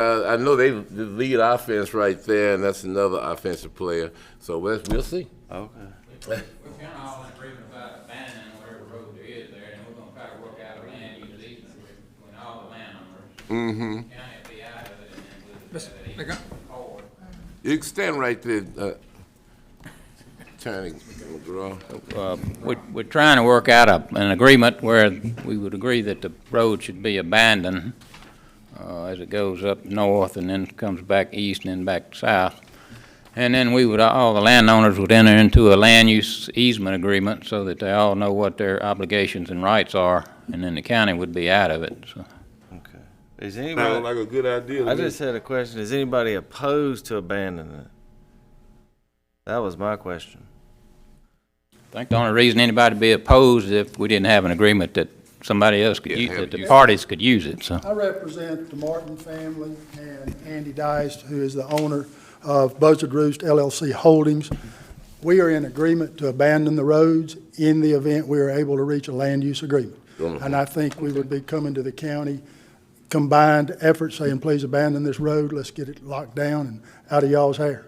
I know they the lead offense right there, and that's another offensive player. So we'll see. Okay. We're kind of all in agreement about abandoning whatever road there is there, and we're gonna try to work out a land use easement between all the landowners. Mm-hmm. County will be out of it, and then we'll have it easement forward. You can stand right there, Attorney McGraw. We're trying to work out an agreement where we would agree that the road should be abandoned as it goes up north and then comes back east and then back south. And then all the landowners would enter into a land use easement agreement so that they all know what their obligations and rights are, and then the county would be out of it, so. Okay. Is anybody? Sounds like a good idea. I just had a question. Is anybody opposed to abandoning it? That was my question. I think the only reason anybody would be opposed is if we didn't have an agreement that somebody else could use, that the parties could use it, so. I represent the Martin family and Andy Dice, who is the owner of Buzzard Roost LLC Holdings. We are in agreement to abandon the roads in the event we are able to reach a land use agreement. And I think we would be coming to the county, combined efforts saying, please abandon this road, let's get it locked down and out of y'all's hair.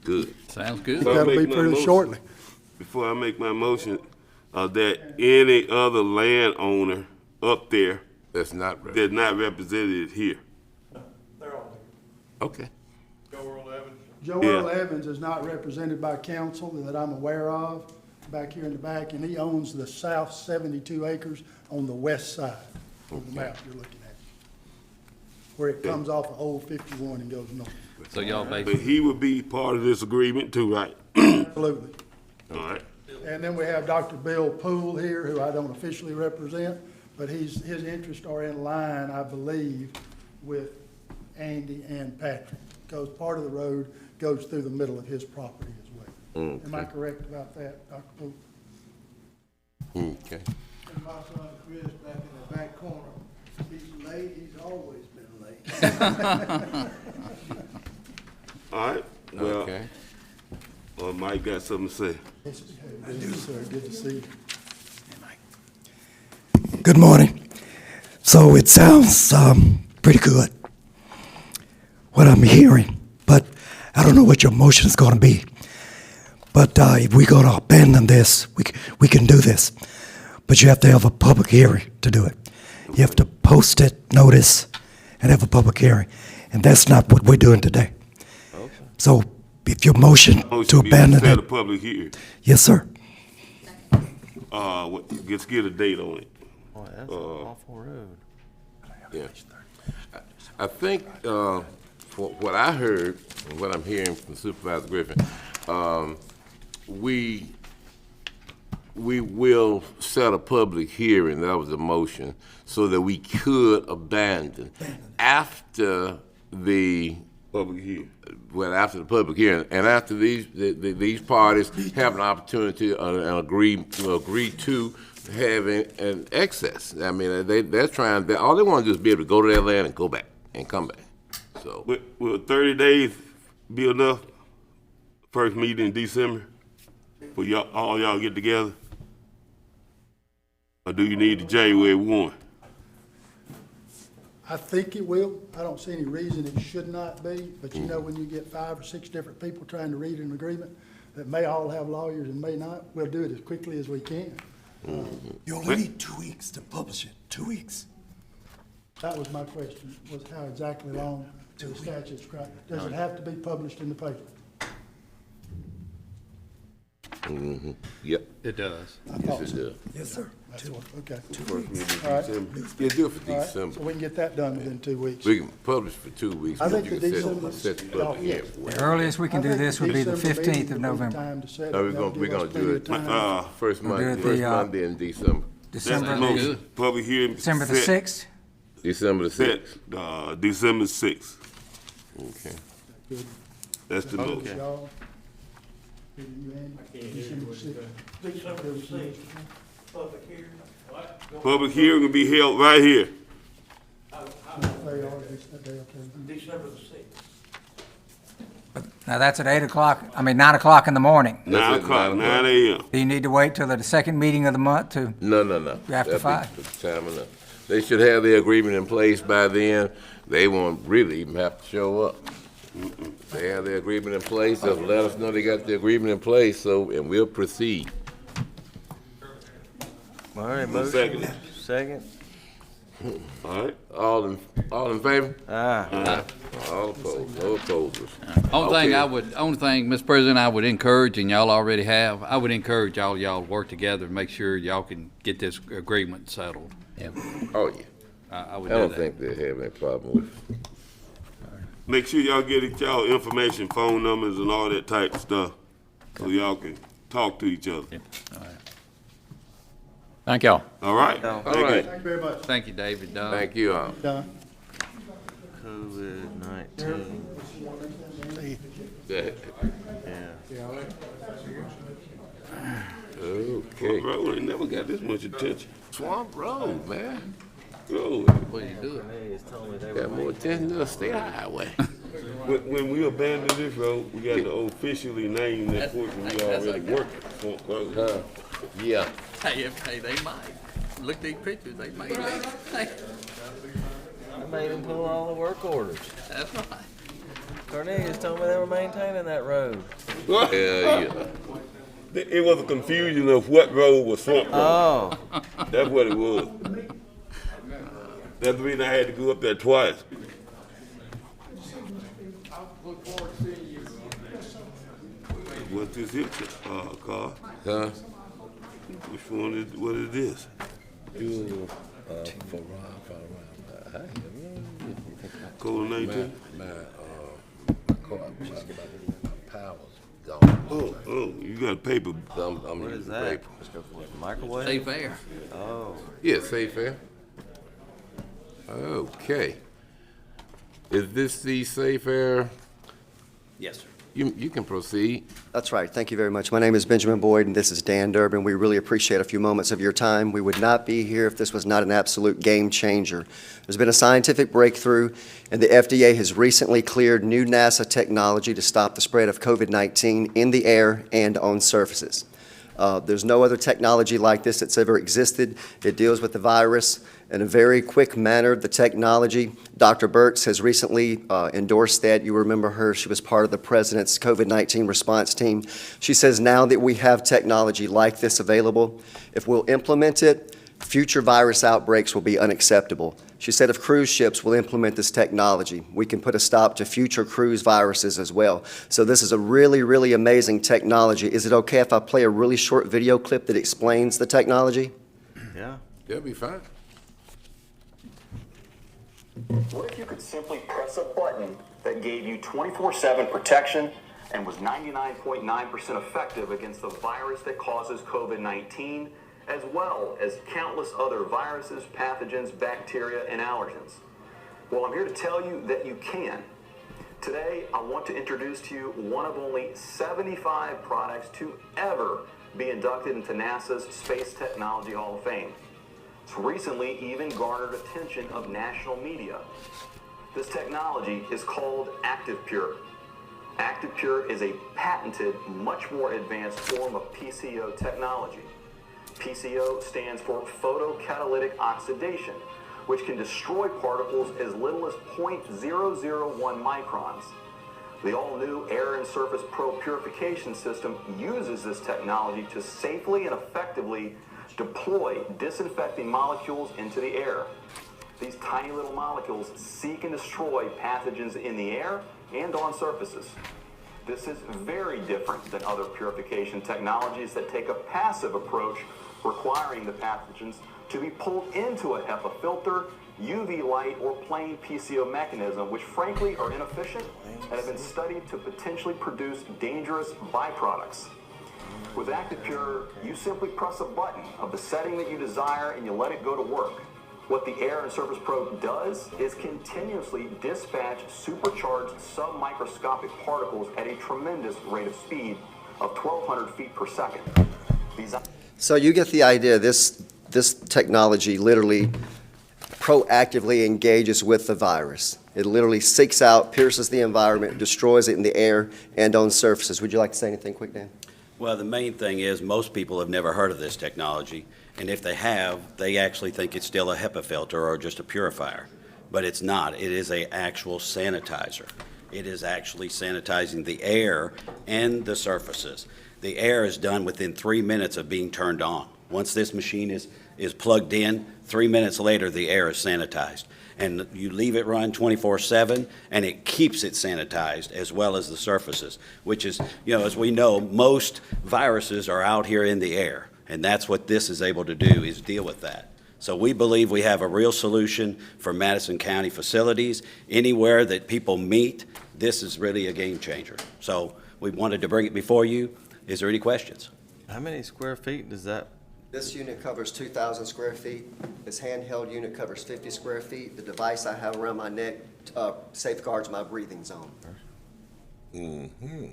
Good. Sounds good. That'll be pretty shortly. Before I make my motion, that any other landowner up there That's not right. that's not represented here. Okay. Joel Evans is not represented by council that I'm aware of, back here in the back, and he owns the south 72 acres on the west side of the map you're looking at, where it comes off of Old 51 and goes north. So y'all But he would be part of this agreement too, right? Absolutely. All right. And then we have Dr. Bill Poole here, who I don't officially represent, but his interests are in line, I believe, with Andy and Patrick, because part of the road goes through the middle of his property as well. Okay. Am I correct about that, Dr. Poole? Okay. And my son Chris back in the back corner, he's late, he's always been late. All right. Well, Okay. Mike got something to say. Yes, sir, good to see you. Good morning. So it sounds pretty good, what I'm hearing, but I don't know what your motion is going to be. But if we're going to abandon this, we can do this. But you have to have a public hearing to do it. You have to post it, notice, and have a public hearing. And that's not what we're doing today. Okay. So if your motion to abandon Set a it, public hearing. yes, sir. Let's get a date on it. Boy, that's an awful road. Yeah. I think, for what I heard, and what I'm hearing from Supervisor Griffin, we will set a public hearing, that was the motion, so that we could abandon after the Public hearing. after the public hearing, and after these parties have an opportunity and agree to having an excess. I mean, they're trying. All they want to do is be able to go to their land and go back and come back. So Will 30 days be enough? First meeting in December? For all y'all get together? Or do you need the January 1? I think it will. I don't see any reason it should not be, but you know, when you get 5 or 6 different people trying to read an agreement that may all have lawyers and may not, we'll do it as quickly as we can. You only need 2 weeks to publish it. 2 weeks. That was my question, was how exactly long the statute's cry. Does it have to be published in the paper? yep, It does. I thought yes, it so. does. Yes, sir. That's what, okay. First meeting in All right. December. Yeah, do it for All right, December. so we can get that done within 2 weeks. We can publish for 2 weeks. I but think you the can December. set the public hearing for it. The earliest we can I do think this would be the December 15th meeting of would be November. time to set it. No, we're That'll gonna give us do plenty it of time. First We'll do Monday, it first the, Monday in December. That's December, the motion. Public hearing. December the set- 6th. December the Set, 6th. December 6th. Okay. Good. That's the Vote, motion. y'all. Good, you, Andy? December 6th. December the 6th, public hearing. Public hearing will be held right here. They are, they okay. December the 6th. Now that's at 8 o'clock, 9 o'clock in the morning. 9 o'clock, 9 a.m. Do you need to wait till the second meeting of the month to? No. After That'd be 5. the time enough. They should have their agreement in place by then. They won't really even have to show up. They have their agreement in place, just let us know they got the agreement in place, and we'll proceed. All right, Second. motion, second. All right. All in favor? Aye. All opposed, no opposers. Only thing, Mr. President, I would encourage, and y'all already have, I would encourage all y'all to work together and make sure y'all can get this agreement settled. Oh, yeah. I would I do don't that. think they have any problem with it. Make sure y'all get y'all information, phone numbers and all that type of stuff, so y'all can talk to each other. Thank y'all. All right? All Thank you. right. Thank you very much. Thank you, David. Thank you. Done. COVID-19, Yeah. yeah. Okay. Bro, they never got this much attention. Swamp Road, man. Yo, What are you doing? They just told me they were Got more attention than a state highway. when we abandon this road, we got to officially name that portion we already working. Swamp Road. Yeah. Hey, they might. Look at these pictures, they might. Hey, I made them pull all the work orders. that's right. Cornelius told me they were maintaining that road. Hell yeah. It was a confusion of what road was Swamp Road. Oh, That's what it was. That's the reason I had to go up there twice. What's this here, car? Huh? Which one is, what is this? Code 19? My power's gone. Oh, you got paper. I'm what is using that? paper. Microwave? Stay fair. Oh, Yeah, safe air. Okay. Is this the safe air? Yes, sir. You can proceed. That's right. Thank you very much. My name is Benjamin Boyd, and this is Dan Durbin. We really appreciate a few moments of your time. We would not be here if this was not an absolute game changer. There's been a scientific breakthrough, and the FDA has recently cleared new NASA technology to stop the spread of COVID-19 in the air and on surfaces. There's no other technology like this that's ever existed. It deals with the virus in a very quick manner. The technology, Dr. Burtz has recently endorsed that. You remember her. She was part of the President's COVID-19 response team. She says now that we have technology like this available, if we'll implement it, future virus outbreaks will be unacceptable. She said if cruise ships will implement this technology, we can put a stop to future cruise viruses as well. So this is a really, really amazing technology. Is it okay if I play a really short video clip that explains the technology? yeah. That'll be fine. What if you could simply press a button that gave you 24/7 protection and was 99.9% effective against the virus that causes COVID-19, as well as countless other viruses, pathogens, bacteria, and allergens? Well, I'm here to tell you that you can. Today, I want to introduce to you one of only 75 products to ever be inducted into NASA's Space Technology Hall of Fame. It's recently even garnered attention of national media. This technology is called ActivePure. ActivePure is a patented, much more advanced form of PCO technology. PCO stands for photocatalytic oxidation, which can destroy particles as little as 0.001 microns. The all-new Air and Surface Pro purification system uses this technology to safely and effectively deploy disinfecting molecules into the air. These tiny little molecules seek and destroy pathogens in the air and on surfaces. This is very different than other purification technologies that take a passive approach, requiring the pathogens to be pulled into a HEPA filter, UV light, or plain PCO mechanism, which frankly are inefficient and have been studied to potentially produce dangerous byproducts. With ActivePure, you simply press a button of the setting that you desire and you let it go to work. What the Air and Surface Pro does is continuously dispatch supercharged submicroscopic particles at a tremendous rate of speed of 1,200 feet per second. So you get the idea. This technology literally proactively engages with the virus. It literally seeks out, pierces the environment, destroys it in the air and on surfaces. Would you like to say anything quick, Dan? Well, the main thing is most people have never heard of this technology, And if they have, they actually think it's still a HEPA filter or just a purifier. But it's not. It is a actual sanitizer. It is actually sanitizing the air and the surfaces. The air is done within 3 minutes of being turned on. Once this machine is plugged in, 3 minutes later, the air is sanitized. And you leave it run 24/7, and it keeps it sanitized as well as the surfaces, which is, as we know, most viruses are out here in the air, and that's what this is able to do, is deal with that. So we believe we have a real solution for Madison County facilities. Anywhere that people meet, this is really a game changer. So we wanted to bring it before you. Is there any questions? How many square feet does that? This unit covers 2,000 square feet. This handheld unit covers 50 square feet. The device I have around my neck safeguards my breathing zone. Mm-hmm.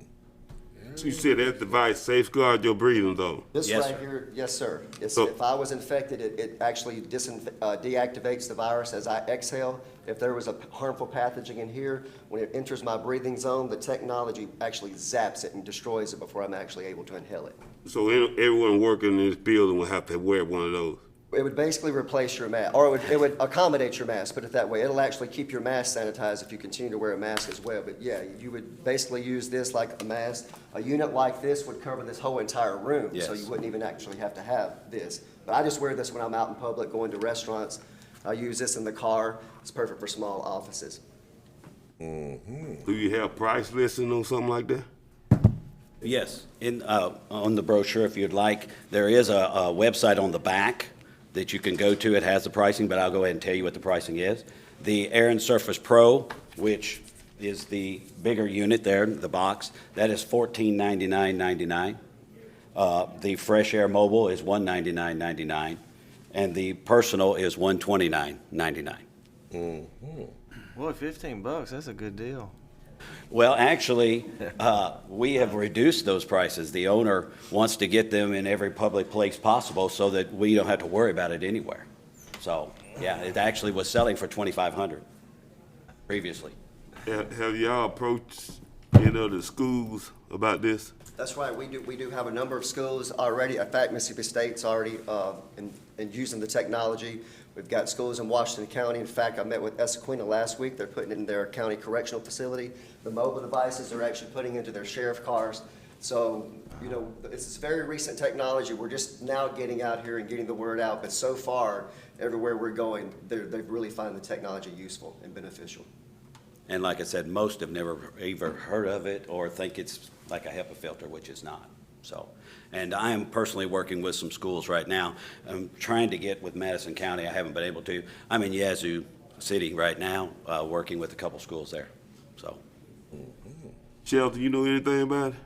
So you said that device safeguard your breathing zone? This Yes, right sir. here, yes, sir. So- If I was infected, it actually deactivates the virus as I exhale. If there was a harmful pathogen in here, when it enters my breathing zone, the technology actually zaps it and destroys it before I'm actually able to inhale it. So everyone working in this building will have to wear one of those? It would basically replace your mask, or it would accommodate your mask, put it that way. It'll actually keep your mask sanitized if you continue to wear a mask as well. But yeah, you would basically use this like a mask. A unit like this would cover this whole entire room, so Yes. you wouldn't even actually have to have this. But I just wear this when I'm out in public, going to restaurants. I use this in the car. It's perfect for small offices. Do you have price listing on something like that? Yes, on the brochure, if you'd like, there is a website on the back that you can go to. It has the pricing, but I'll go ahead and tell you what the pricing is. The Air and Surface Pro, which is the bigger unit there, the box, that is $1499.99. The Fresh Air Mobile is $199.99, and the Personal is $129.99. Boy, $15, that's a good deal. Well, actually, we have reduced those prices. The owner wants to get them in every public place possible so that we don't have to worry about it anywhere. So, yeah, it actually was selling for $2,500 previously. Have y'all approached any of the schools about this? That's right. We do have a number of schools already. In fact, Mississippi State's already in using the technology. We've got schools in Washington County. In fact, I met with Essequina last week. They're putting it in their county correctional facility. The mobile devices they're actually putting into their sheriff cars. So, it's very recent technology. We're just now getting out here and getting the word out. But so far, everywhere we're going, they've really found the technology useful and beneficial. And like I said, most have never even heard of it or think it's like a HEPA filter, which is not. So, and I am personally working with some schools right now. I'm trying to get with Madison County. I haven't been able to. I'm in Yazoo City right now, working with a couple schools there. So, Shelton, you know anything about it?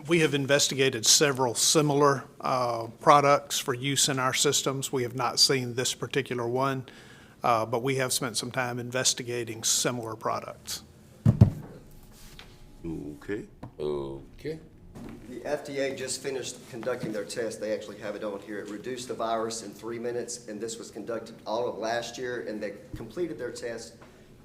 We have investigated several similar products for use in our systems. We have not seen this particular one, but we have spent some time investigating similar products. Okay. Okay. The FDA just finished conducting their test. They actually have it on here. It reduced the virus in 3 minutes, and this was conducted all of last year, and they completed their test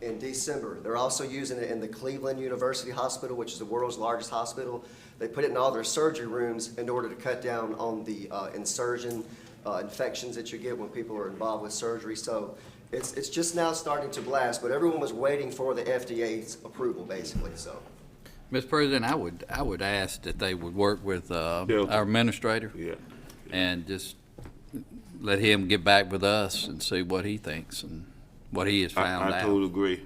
in December. They're also using it in the Cleveland University Hospital, which is the world's largest hospital. They put it in all their surgery rooms in order to cut down on the insertion infections that you get when people are involved with surgery. So it's just now starting to blast, but everyone was waiting for the FDA's approval, basically, so. Mr. President, I would ask that they would work with our administrator. Yeah. And just let him get back with us and see what he thinks and what he has found out. I totally agree.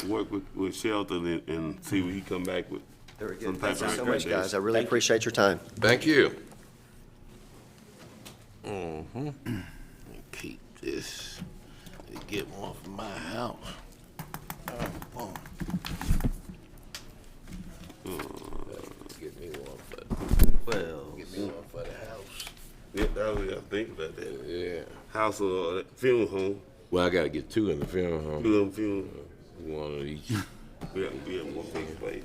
Work with Shelton and see what he come back with. Very Some good. type Thank you of so much, recommendation. guys. I really appreciate your time. Thank you. Keep this. Get one from my house. Get me one for. Well, Get me one for the house. Yeah, I think about that. Yeah. House or funeral home. Well, I gotta get two in the funeral home. Funeral. One of each. Yeah, more space.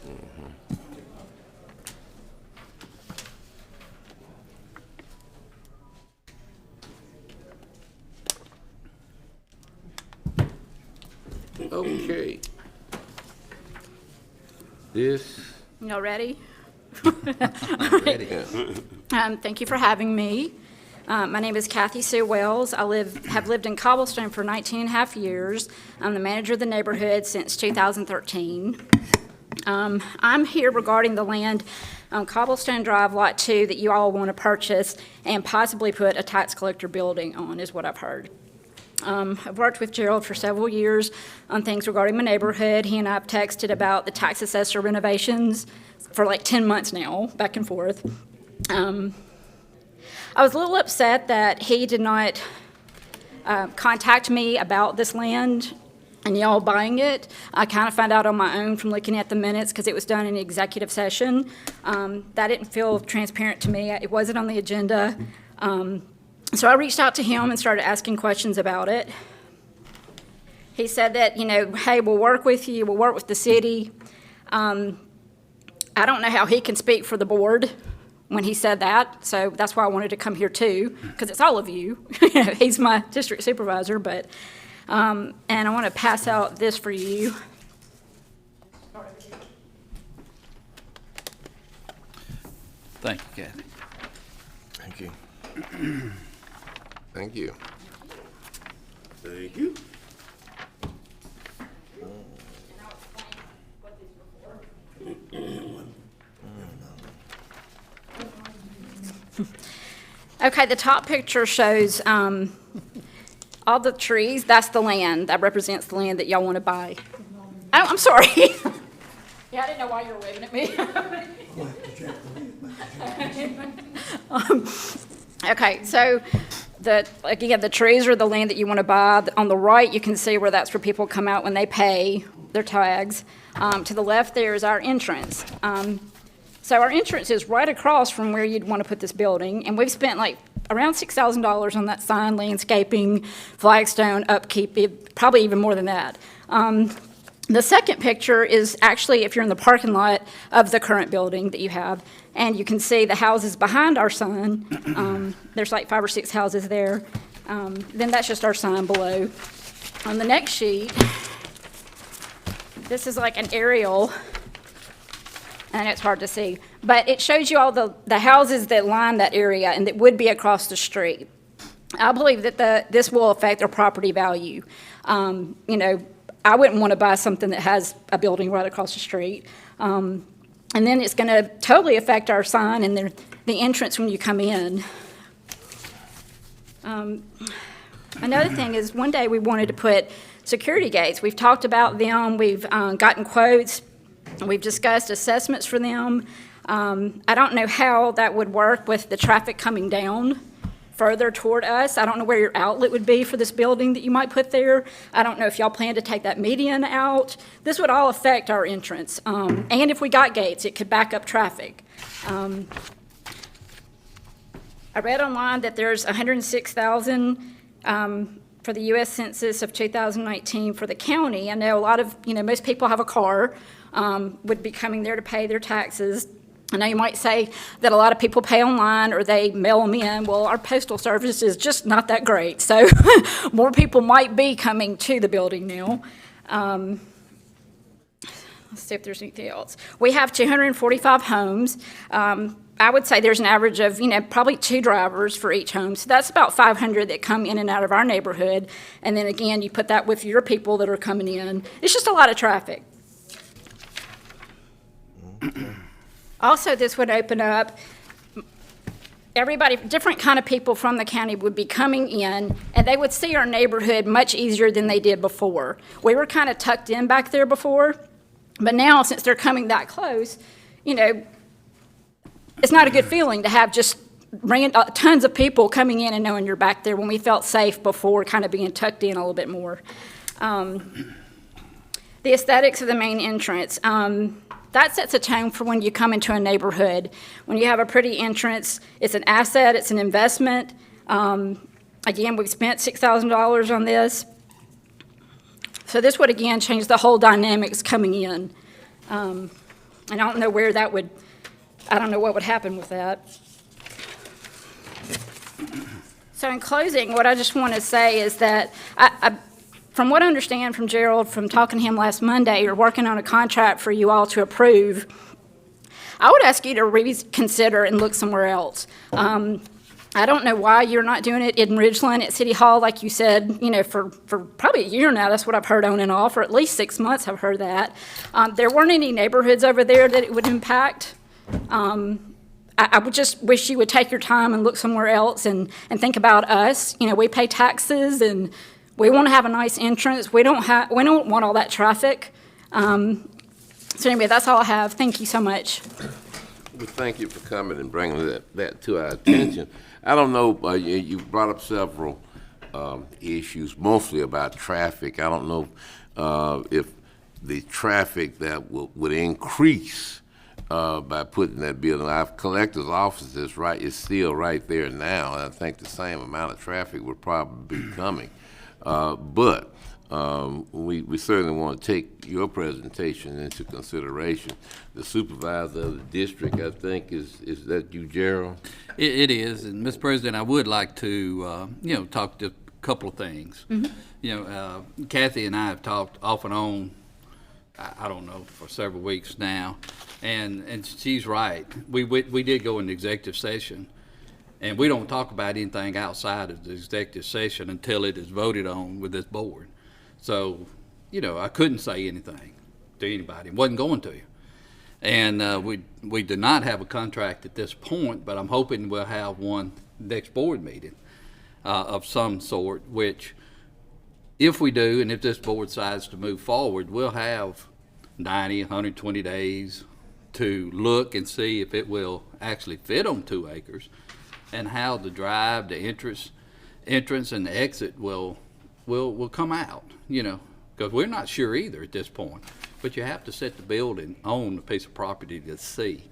Okay. this. Y'all ready? Ready. Thank you for having me. My name is Kathy Sue Wells. Have lived in Cobblestone for 19 and a half years. I'm the manager of the neighborhood since 2013. I'm here regarding the land on Cobblestone Drive, Lot 2, that you all want to purchase and possibly put a tax collector building on, is what I've heard. I've worked with Gerald for several years on things regarding my neighborhood. He and I have texted about the tax assessor renovations for like 10 months now, back and forth. I was a little upset that he did not contact me about this land and y'all buying it. I kind of found out on my own from looking at the minutes because it was done in executive session. That didn't feel transparent to me. It wasn't on the agenda. So I reached out to him and started asking questions about it. He said that, you know, hey, we'll work with you, we'll work with the city. I don't know how he can speak for the board when he said that, so that's why I wanted to come here too, because it's all of you. He's my district supervisor, but, and I want to pass out this for you. Thank you, Kathy. Thank you. Thank you. Thank you. Okay, the top picture shows all the trees. That's the land. That represents the land that y'all want to buy. Oh, I'm sorry. Yeah, I didn't know why you were waving at me. Okay, so again, the trees are the land that you want to buy. On the right, you can see where that's where people come out when they pay their tags. To the left there is our entrance. So our entrance is right across from where you'd want to put this building, and we've spent like around $6,000 on that sign, landscaping, flagstone, upkeep, probably even more than that. The second picture is actually if you're in the parking lot of the current building that you have, and you can see the houses behind our sign. There's like 5 or 6 houses there. Then that's just our sign below. On the next sheet, this is like an aerial, and it's hard to see, but it shows you all the houses that line that area and that would be across the street. I believe that this will affect their property value. You know, I wouldn't want to buy something that has a building right across the street. And then it's going to totally affect our sign and the entrance when you come in. Another thing is one day we wanted to put security gates. We've talked about them. We've gotten quotes. We've discussed assessments for them. I don't know how that would work with the traffic coming down further toward us. I don't know where your outlet would be for this building that you might put there. I don't know if y'all plan to take that median out. This would all affect our entrance. And if we got gates, it could back up traffic. I read online that there's 106,000 for the U.S. Census of 2019 for the county. I know a lot of, most people have a car, would be coming there to pay their taxes. I know you might say that a lot of people pay online or they mail them in. Well, our postal service is just not that great. So more people might be coming to the building now. Let's see if there's anything else. We have 245 homes. I would say there's an average of, probably 2 drivers for each home. So that's about 500 that come in and out of our neighborhood. And then again, you put that with your people that are coming in. It's just a lot of traffic. Also, this would open up, everybody, different kind of people from the county would be coming in, and they would see our neighborhood much easier than they did before. We were kind of tucked in back there before, but now since they're coming that close, it's not a good feeling to have just tons of people coming in and knowing you're back there when we felt safe before, kind of being tucked in a little bit more. The aesthetics of the main entrance. That sets a tone for when you come into a neighborhood. When you have a pretty entrance, it's an asset, it's an investment. Again, we've spent $6,000 on this. So this would, again, change the whole dynamics coming in. And I don't know where that would, I don't know what would happen with that. So in closing, what I just want to say is that from what I understand from Gerald, from talking to him last Monday, you're working on a contract for you all to approve. I would ask you to reconsider and look somewhere else. I don't know why you're not doing it in Ridgeland at City Hall, like you said, you know, for probably a year now. That's what I've heard on and off, or at least 6 months I've heard that. There weren't any neighborhoods over there that it would impact. I would just wish you would take your time and look somewhere else and think about us. You know, we pay taxes and we want to have a nice entrance. We don't want all that traffic. So anyway, that's all I have. Thank you so much. Well, thank you for coming and bringing that to our attention. I don't know, you brought up several issues, mostly about traffic. I don't know if the traffic that would increase by putting that building. Our collector's office is still right there now, and I think the same amount of traffic would probably be coming. But we certainly want to take your presentation into consideration. The supervisor of the district, I think, is that you, Gerald? It is, and Mr. President, I would like to, talk to a couple of things. Mm-hmm. Kathy and I have talked off and on, I don't know, for several weeks now, and she's right. We did go into executive session, and we don't talk about anything outside of the executive session until it is voted on with this board. So, I couldn't say anything to anybody. Wasn't going to. And we do not have a contract at this point, but I'm hoping we'll have one next board meeting of some sort, which if we do, and if this board decides to move forward, we'll have 90, 120 days to look and see if it will actually fit on 2 acres and how the drive, the entrance and the exit will come out, because we're not sure either at this point. But you have to set the building on a piece of property to see.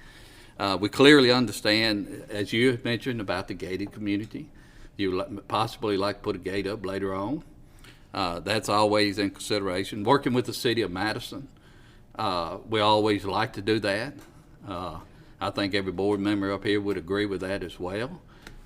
We clearly understand, as you have mentioned, about the gated community. You possibly like to put a gate up later on. That's always in consideration. Working with the city of Madison, we always like to do that. I think every board member up here would agree with that as well.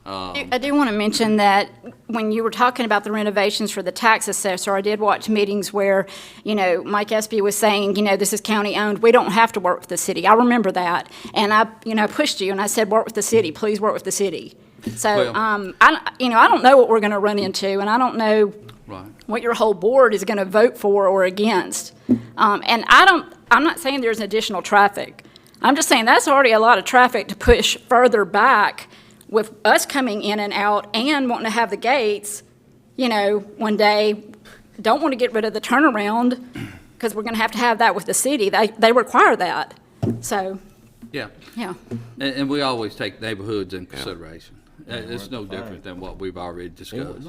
I do want to mention that when you were talking about the renovations for the tax assessor, I did watch meetings where, Mike Espy was saying, this is county owned. We don't have to work with the city. I remember that. And I pushed you and I said, work with the city. Please work with the city. So, I don't know what we're going to run into, and I don't know what your whole board is going to vote for or against. And I'm not saying there's additional traffic. I'm just saying that's already a lot of traffic to push further back with us coming in and out and wanting to have the gates, one day. Don't want to get rid of the turnaround because we're going to have that with the city. They require that. So, yeah. And we always take neighborhoods in consideration. It's no different than what we've already discussed.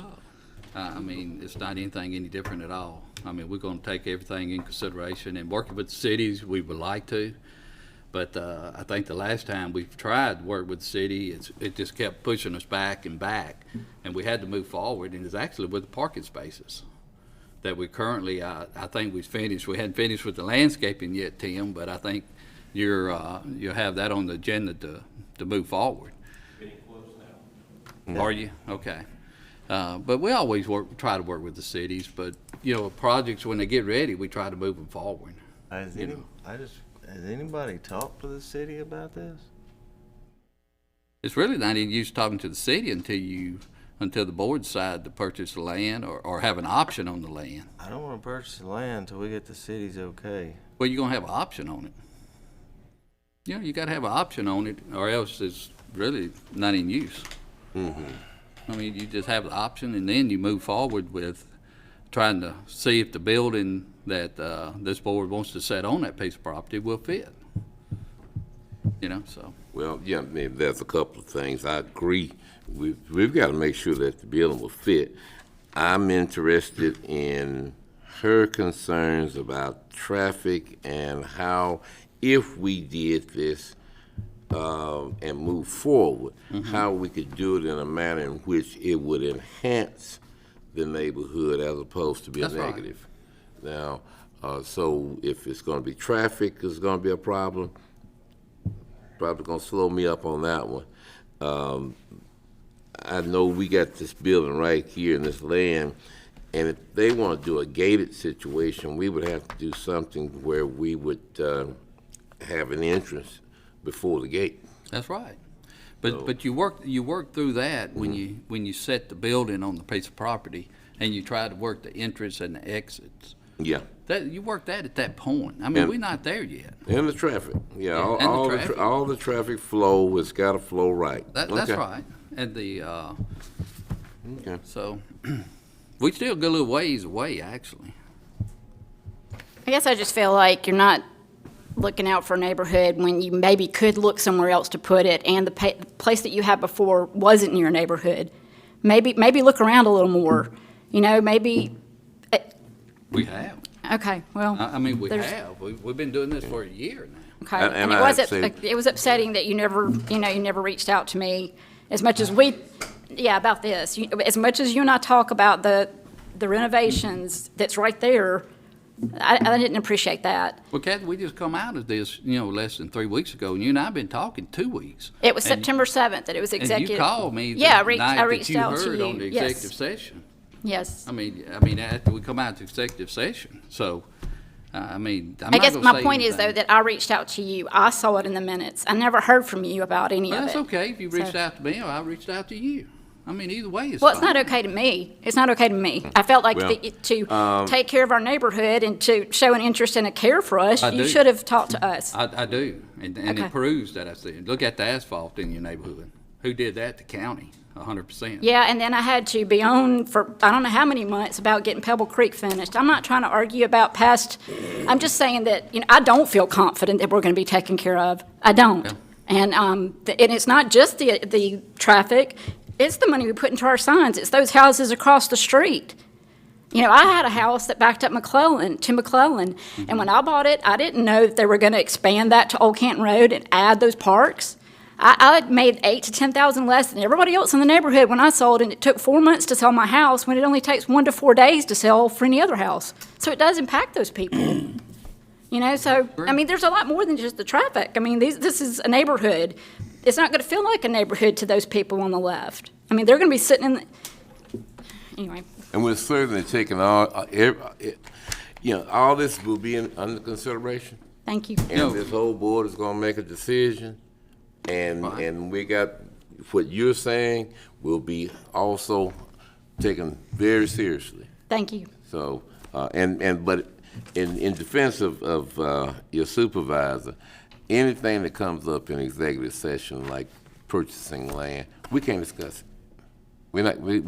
It's not anything any different at all. We're going to take everything in consideration, and working with the cities, we would like to. But I think the last time we've tried to work with the city, it just kept pushing us back, and we had to move forward. And it's actually with the parking spaces that we currently, I think we've finished. We hadn't finished with the landscaping yet, Tim, but I think you'll have that on the agenda to move forward. Getting close now. Are you? Okay. But we always try to work with the cities. But projects when they get ready, we try to move them forward. Has anybody talked to the city about this? It's really not any use talking to the city until the board decide to purchase the land or have an option on the land. I don't want to purchase the land until we get the city's okay. Well, you're going to have an option on it. You got to have an option on it, or else it's really not in use. Mm-hmm. You just have the option, and then you move forward with trying to see if the building that this board wants to set on that piece of property will fit. So. Well, yeah, there's a couple of things. I agree. We've got to make sure that the building will fit. I'm interested in her concerns about traffic and how, if we did this and move forward, how we could do it in a manner in which it would enhance the neighborhood as opposed to be a negative. Right. Now, so if it's going to be traffic is going to be a problem, probably going to slow me up on that one. I know we got this building right here in this land, And if they want to do a gated situation, we would have to do something where we would have an entrance before the gate. That's right. But you work through that when you set the building on the piece of property and you try to work the entrance and the exits. Yeah. You work that at that point. I mean, we're not there yet. And the traffic, yeah, And all the traffic flow has got to flow right. That's Okay. right. And the Okay. so we still go a little ways away, actually. I guess I just feel like you're not looking out for a neighborhood when you maybe could look somewhere else to put it, and the place that you had before wasn't in your neighborhood. Maybe look around a little more, maybe. We have. Okay, well. I mean, we there's- have. We've been doing this for a year now. Okay, And and it I was, have to say- it was upsetting that you never reached out to me as much as about this. As much as you and I talk about the renovations that's right there, I didn't appreciate that. Well, Kathy, we just come out of this, less than 3 weeks ago, and you and I have been talking 2 weeks. It was And- September 7th that it was executive. And you called me the Yeah, I night reached that you out to heard you. on the Yes. executive session. Yes. I mean, after we come out to executive session, so, I'm I not guess gonna my say point is, though, anything. that I reached out to you. I saw it in the minutes. I never heard from you about any Well, of that's it. okay, if you reached So- out to me, or I reached out to you. I mean, either way is Well, it's fine. not okay to me. It's not okay to me. I felt like Well, to take care of our neighborhood and to show an interest and a care for us, I you do. should have talked to us. I do, and Okay. it proves that I said, look at the asphalt in your neighborhood. Who did that? The county, 100%. Yeah, and then I had to be on for I don't know how many months about getting Pebble Creek finished. I'm not trying to argue about past, I'm just saying that, I don't feel confident that we're going to be taken care of. I don't. Yeah. And it's not just the traffic, it's the money we put into our signs. It's those houses across the street. I had a house that backed up to McClellan, and when I bought it, I didn't know that they were going to expand that to Old Canton Road and add those parks. I made $8,000 to $10,000 less than everybody else in the neighborhood when I sold, and it took 4 months to sell my house when it only takes 1 to 4 days to sell for any other house. So it does impact those people. So, I mean, there's a lot more than just the traffic. I mean, this is a neighborhood. It's not going to feel like a neighborhood to those people on the left. I mean, they're going to be sitting in the, anyway. And we're certainly taking all this will be under consideration. Thank you. And this whole board is gonna make a decision, and we got, what you're saying will be also taken very seriously. Thank you. So, but in defense of your supervisor, anything that comes up in executive session, like purchasing land, we can't discuss it. We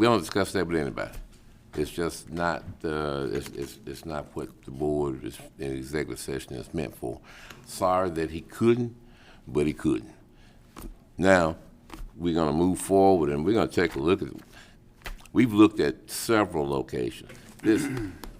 don't discuss that with anybody. It's just not, it's not what the board in executive session is meant for. Sorry that he couldn't, but he couldn't. Now, we're gonna move forward and we're gonna take a look at, we've looked at several locations.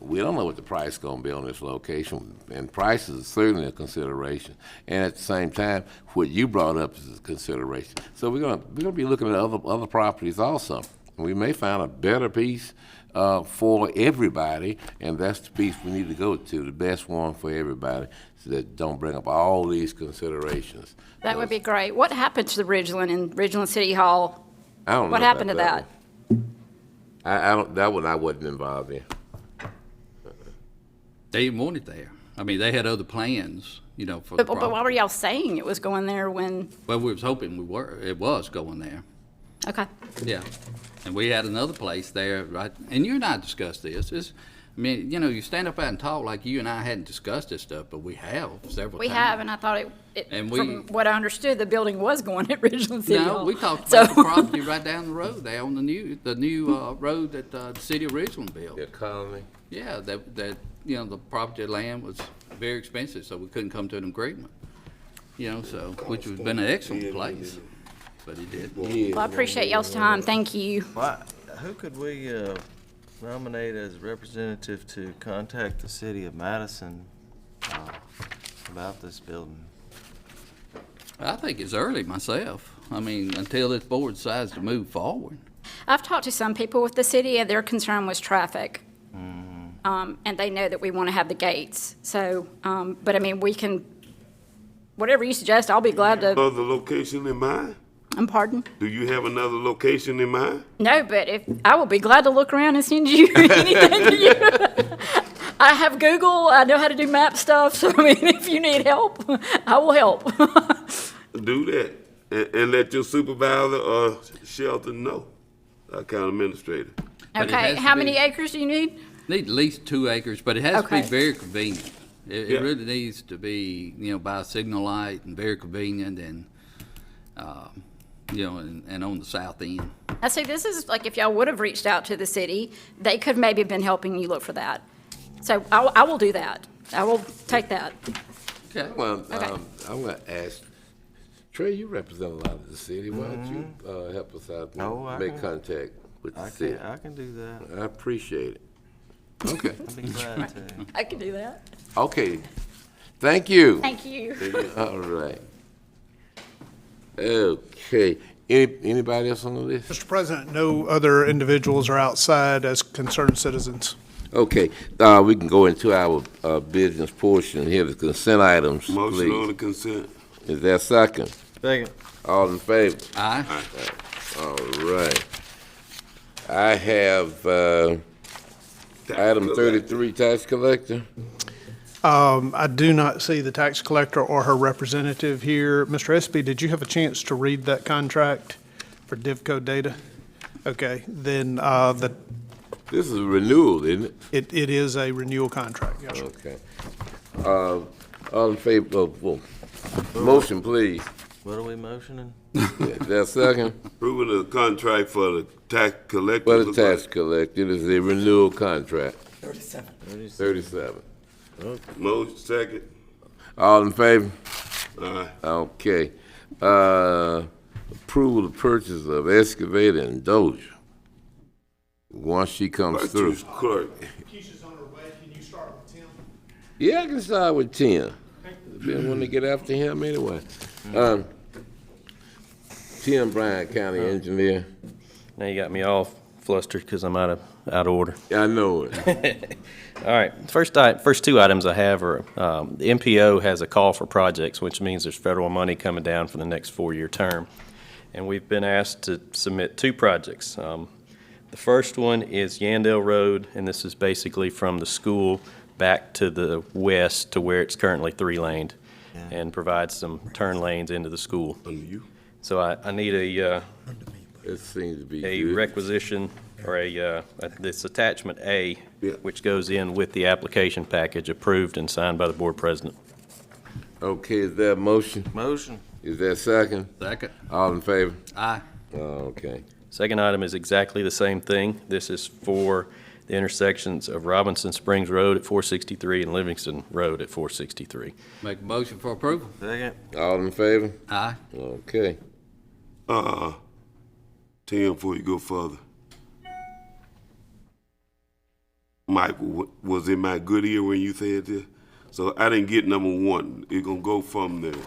We don't know what the price is gonna be on this location, and price is certainly a consideration. And at the same time, what you brought up is a consideration. So we're gonna be looking at other properties also. We may find a better piece for everybody, and that's the piece we need to go to, the best one for everybody, so that don't bring up all these considerations. That would be great. What happened to the Ridgeland and Ridgeland City Hall? I don't know What happened to about that? that one I wasn't involved in. They didn't want it there. I mean, they had other plans, for the But property. why were y'all saying it was going there when, Well, we was hoping it was going there. okay. Yeah, and we had another place there, right, and you and I discussed this, you stand up out and talk like you and I hadn't discussed this stuff, but we have several times. We have, and I thought And from what I understood, the building was going at Ridgeland City Hall. No, we talked So- about the property right down the road there on the new road that the city of Ridgeland built. The colony. Yeah, that the property land was very expensive, so we couldn't come to an agreement. Which would have been an excellent place, but he didn't. Well, I appreciate y'all's time. Thank you. Who could we nominate as representative to contact the city of Madison about this building? I think it's early myself. I mean, until this board decides to move forward. I've talked to some people with the city, and their concern was traffic. And they know that we want to have the gates. So, but I mean, we can, whatever you suggest, I'll be glad to. Other location in mind? I'm pardon? Do you have another location in mind? No, but I will be glad to look around and send you anything you. I have Google, I know how to do map stuff, so I mean, if you need help, I will help. Do that, and let your supervisor or Shelton know, our county administrator. But it Okay, has to how be- many acres do you need? Need at least 2 acres, but it has to be Okay. very convenient. It Yeah. really needs to be, by a signal light and very convenient and, and on the south end. I see, this is like if y'all would have reached out to the city, they could maybe have been helping you look for that. So I will do that. I will take that. Okay. Well, Okay. I'm gonna ask, Trey, you represent a lot of the city, why don't you, help us out Oh, I and make can- contact with the city? I can do that. I appreciate it. Okay, I'd be glad to. I can do that. okay, thank you. Thank you. All right. Okay, anybody else on the list? Mr. President, no other individuals are outside as concerned citizens. Okay, we can go into our, business portion here, the consent items, Motion on please. the consent. Is there a second? Second. All in favor? Aye. All right. I have, item 33, tax collector. I do not see the tax collector or her representative here. Mr. Espy, did you have a chance to read that contract for DivCo data? Okay, then This is a renewal, isn't it? it is a renewal contract, yes, sir. Okay. All in favor, motion, please. What are we motioning? Is there a second? Approving the contract for the tax collector. For the tax collector, it is a renewal contract. 37. Motion second. All in favor? Aye. Okay. Approval of purchase of excavator and dozer. Once she comes through. Purchase clerk. Keisha's on her way. Can you start with Tim? Yeah, I can start with 10. Been wanting to get after him anyway. Tim Bryan, County Engineer. Now you got me all flustered because I'm out of order. I know it. All right, first two items I have are, the MPO has a call for projects, which means there's federal money coming down for the next 4-year term. And we've been asked to submit 2 projects. The first one is Yandell Road, and this is basically from the school back to the west to where it's currently 3-laned, and provides some turn lanes into the school. So I need It seems to be a good. requisition, or this attachment A, Yeah. which goes in with the application package approved and signed by the board president. Okay, is there a motion? Motion. Is there a second? Second. All in favor? Aye. Okay. Second item is exactly the same thing. This is for the intersections of Robinson Springs Road at 463 and Livingston Road at 463. Make a motion for approval. Second. All in favor? Aye. Okay. Tim, before you go further. Mike, was in my good ear when you said this? So I didn't get number 1. It's gonna go from the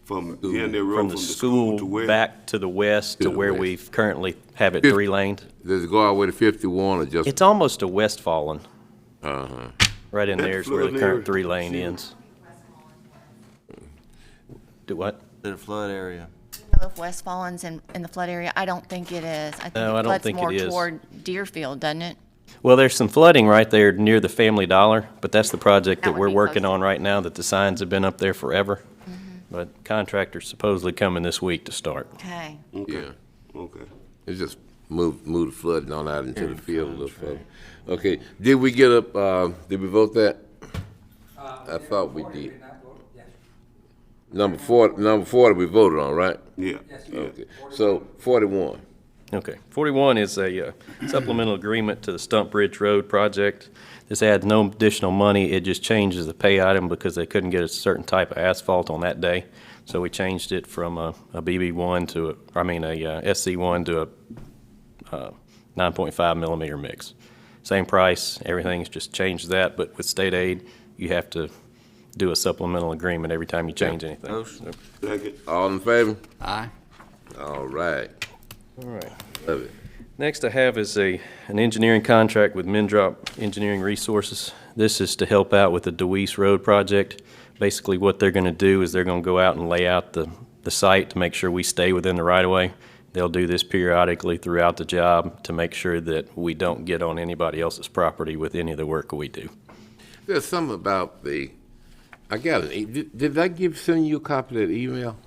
Yandell Road, From the school to where? back to the west To to the where west. we currently have it Fif- 3-laned. Does it go all the way to 51 or just? It's almost a Westfallen, Uh-huh. right in That there is where the flood current area, 3-lane see? ends. Do what? To the flood area. know if Westfallen's in the flood area. I don't think it is. I think No, I it don't floods think it more is. toward Deerfield, doesn't it? Well, there's some flooding right there near the Family Dollar, but that's the project That that would we're be working close. on right now, that the signs have been up there forever. But contractor's supposedly coming this week to start. Okay. Yeah. Okay. It's just move the flooding on out into the field a little further. Okay, did we get up, did we vote that? I thought we did. Number 40 we voted on, right? Yeah. Okay, so 41. Okay. 41 is a supplemental agreement to the Stump Bridge Road project. This adds no additional money. It just changes the pay item because they couldn't get a certain type of asphalt on that day. So we changed it from a BB1 to a SC1 to a 9.5 millimeter mix. Same price, everything's just changed that, but with state aid, you have to do a supplemental agreement every time you change anything. Motion. Second. All in favor? Aye. All right. All right. Love it. Next I have is an engineering contract with Mendrop Engineering Resources. This is to help out with the DeWeese Road project. Basically what they're going to do is they're going to go out and lay out the the site to make sure we stay within the right-of-way. They'll do this periodically throughout the job to make sure that we don't get on anybody else's property with any of the work we do. There's something about I got it. Did I send you a copy of that email?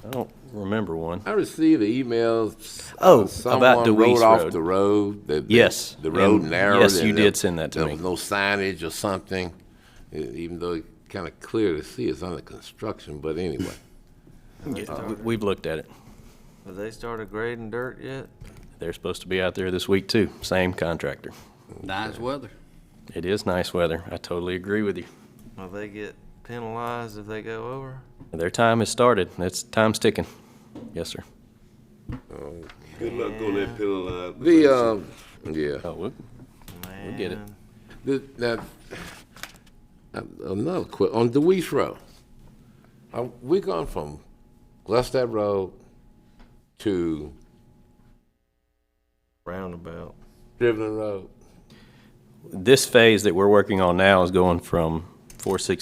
I don't remember one. I received an email. Oh, someone about DeWeese rode off Road. the road. Yes. The road And narrowed. yes, you and did send that to there me. was no signage or something, even though it's kind of clear to see it's under construction, but anyway. We've looked at it. Have they started grading dirt yet? They're supposed to be out there this week too, same contractor. Nice weather. It is nice weather. I totally agree with you. Will they get penalized if they go over? Their time has started. Time's ticking. Yes, sir. Good luck on that penalized. Yeah. Oh, we'll get it. Now, another quick, on DeWeese Road, we gone from Gluckstadt Road to Roundabout. Driven Road. This phase that we're working on now is going from from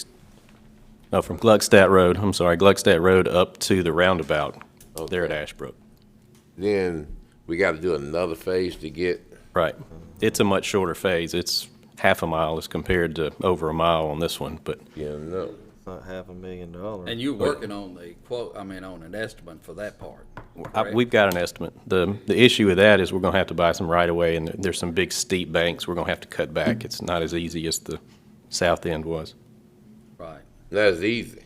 Gluckstadt Road up to the roundabout there at Ashbrook. Then we got to do another phase to get. Right. It's a much shorter phase. It's half a mile as compared to over a mile on this one, but. Yeah, no. Not $500,000. And you're working on the on an estimate for that part. correct? We've got an estimate. The issue with that is we're gonna have to buy some right-of-way, and there's some big steep banks we're gonna have to cut back. It's not as easy as the south end was. Right. That's easy.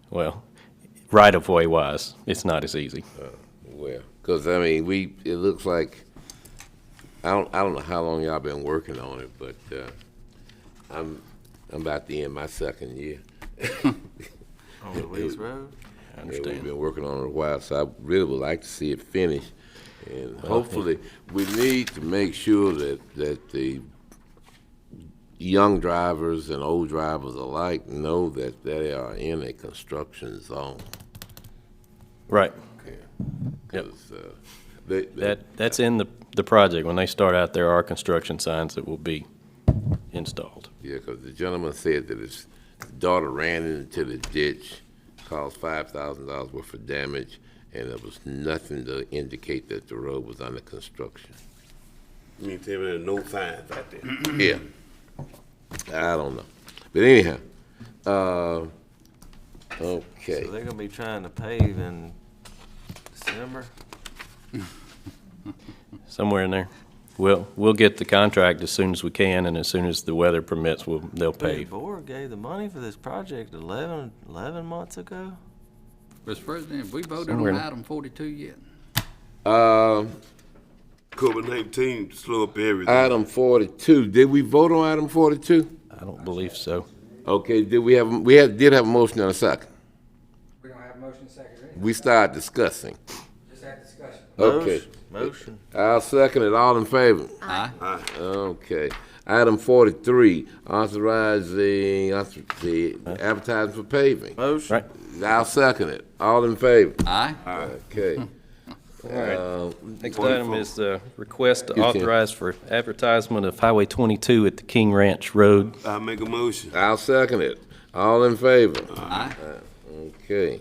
Well, right-of-way wise, it's not as easy. Well, because I mean, it looks like, I don't know how long y'all been working on it, but I'm about to end my second year. On DeWeese Road? I Yeah, understand. we've been working on it a while, so I really would like to see it finished. And hopefully, we need to make sure that the young drivers and old drivers alike know that they are in a construction zone. Right. Yep. That's in the project. When they start out, there are construction signs that will be installed. Yeah, because the gentleman said that his daughter ran into the ditch, caused $5,000 worth of damage, and there was nothing to indicate that the road was under construction. You mean tell me there's no fines out there? Yeah. I don't know. But anyhow, okay. So they're gonna be trying to pave in December? Somewhere in there. We'll get the contract as soon as we can, and as soon as the weather permits, they'll The pave. board gave the money for this project 11 months ago? Mr. President, have we voted Somewhere on in- item 42 yet? COVID-19 slow up everything. Item 42, did we vote on item 42? I don't believe so. Okay, did we did have a motion and a second? We don't have a motion second, right? We started discussing. Just have discussion. Okay. Motion. I'll second it. All in favor? Aye. Okay. Item 43, authorizing the advertising for paving. Motion. Right. I'll second it. All in favor? Aye. Okay. Next item is the request to You can- authorize for advertisement of Highway 22 at the King Ranch Road. I make a motion. I'll second it. All in favor? Aye. Okay.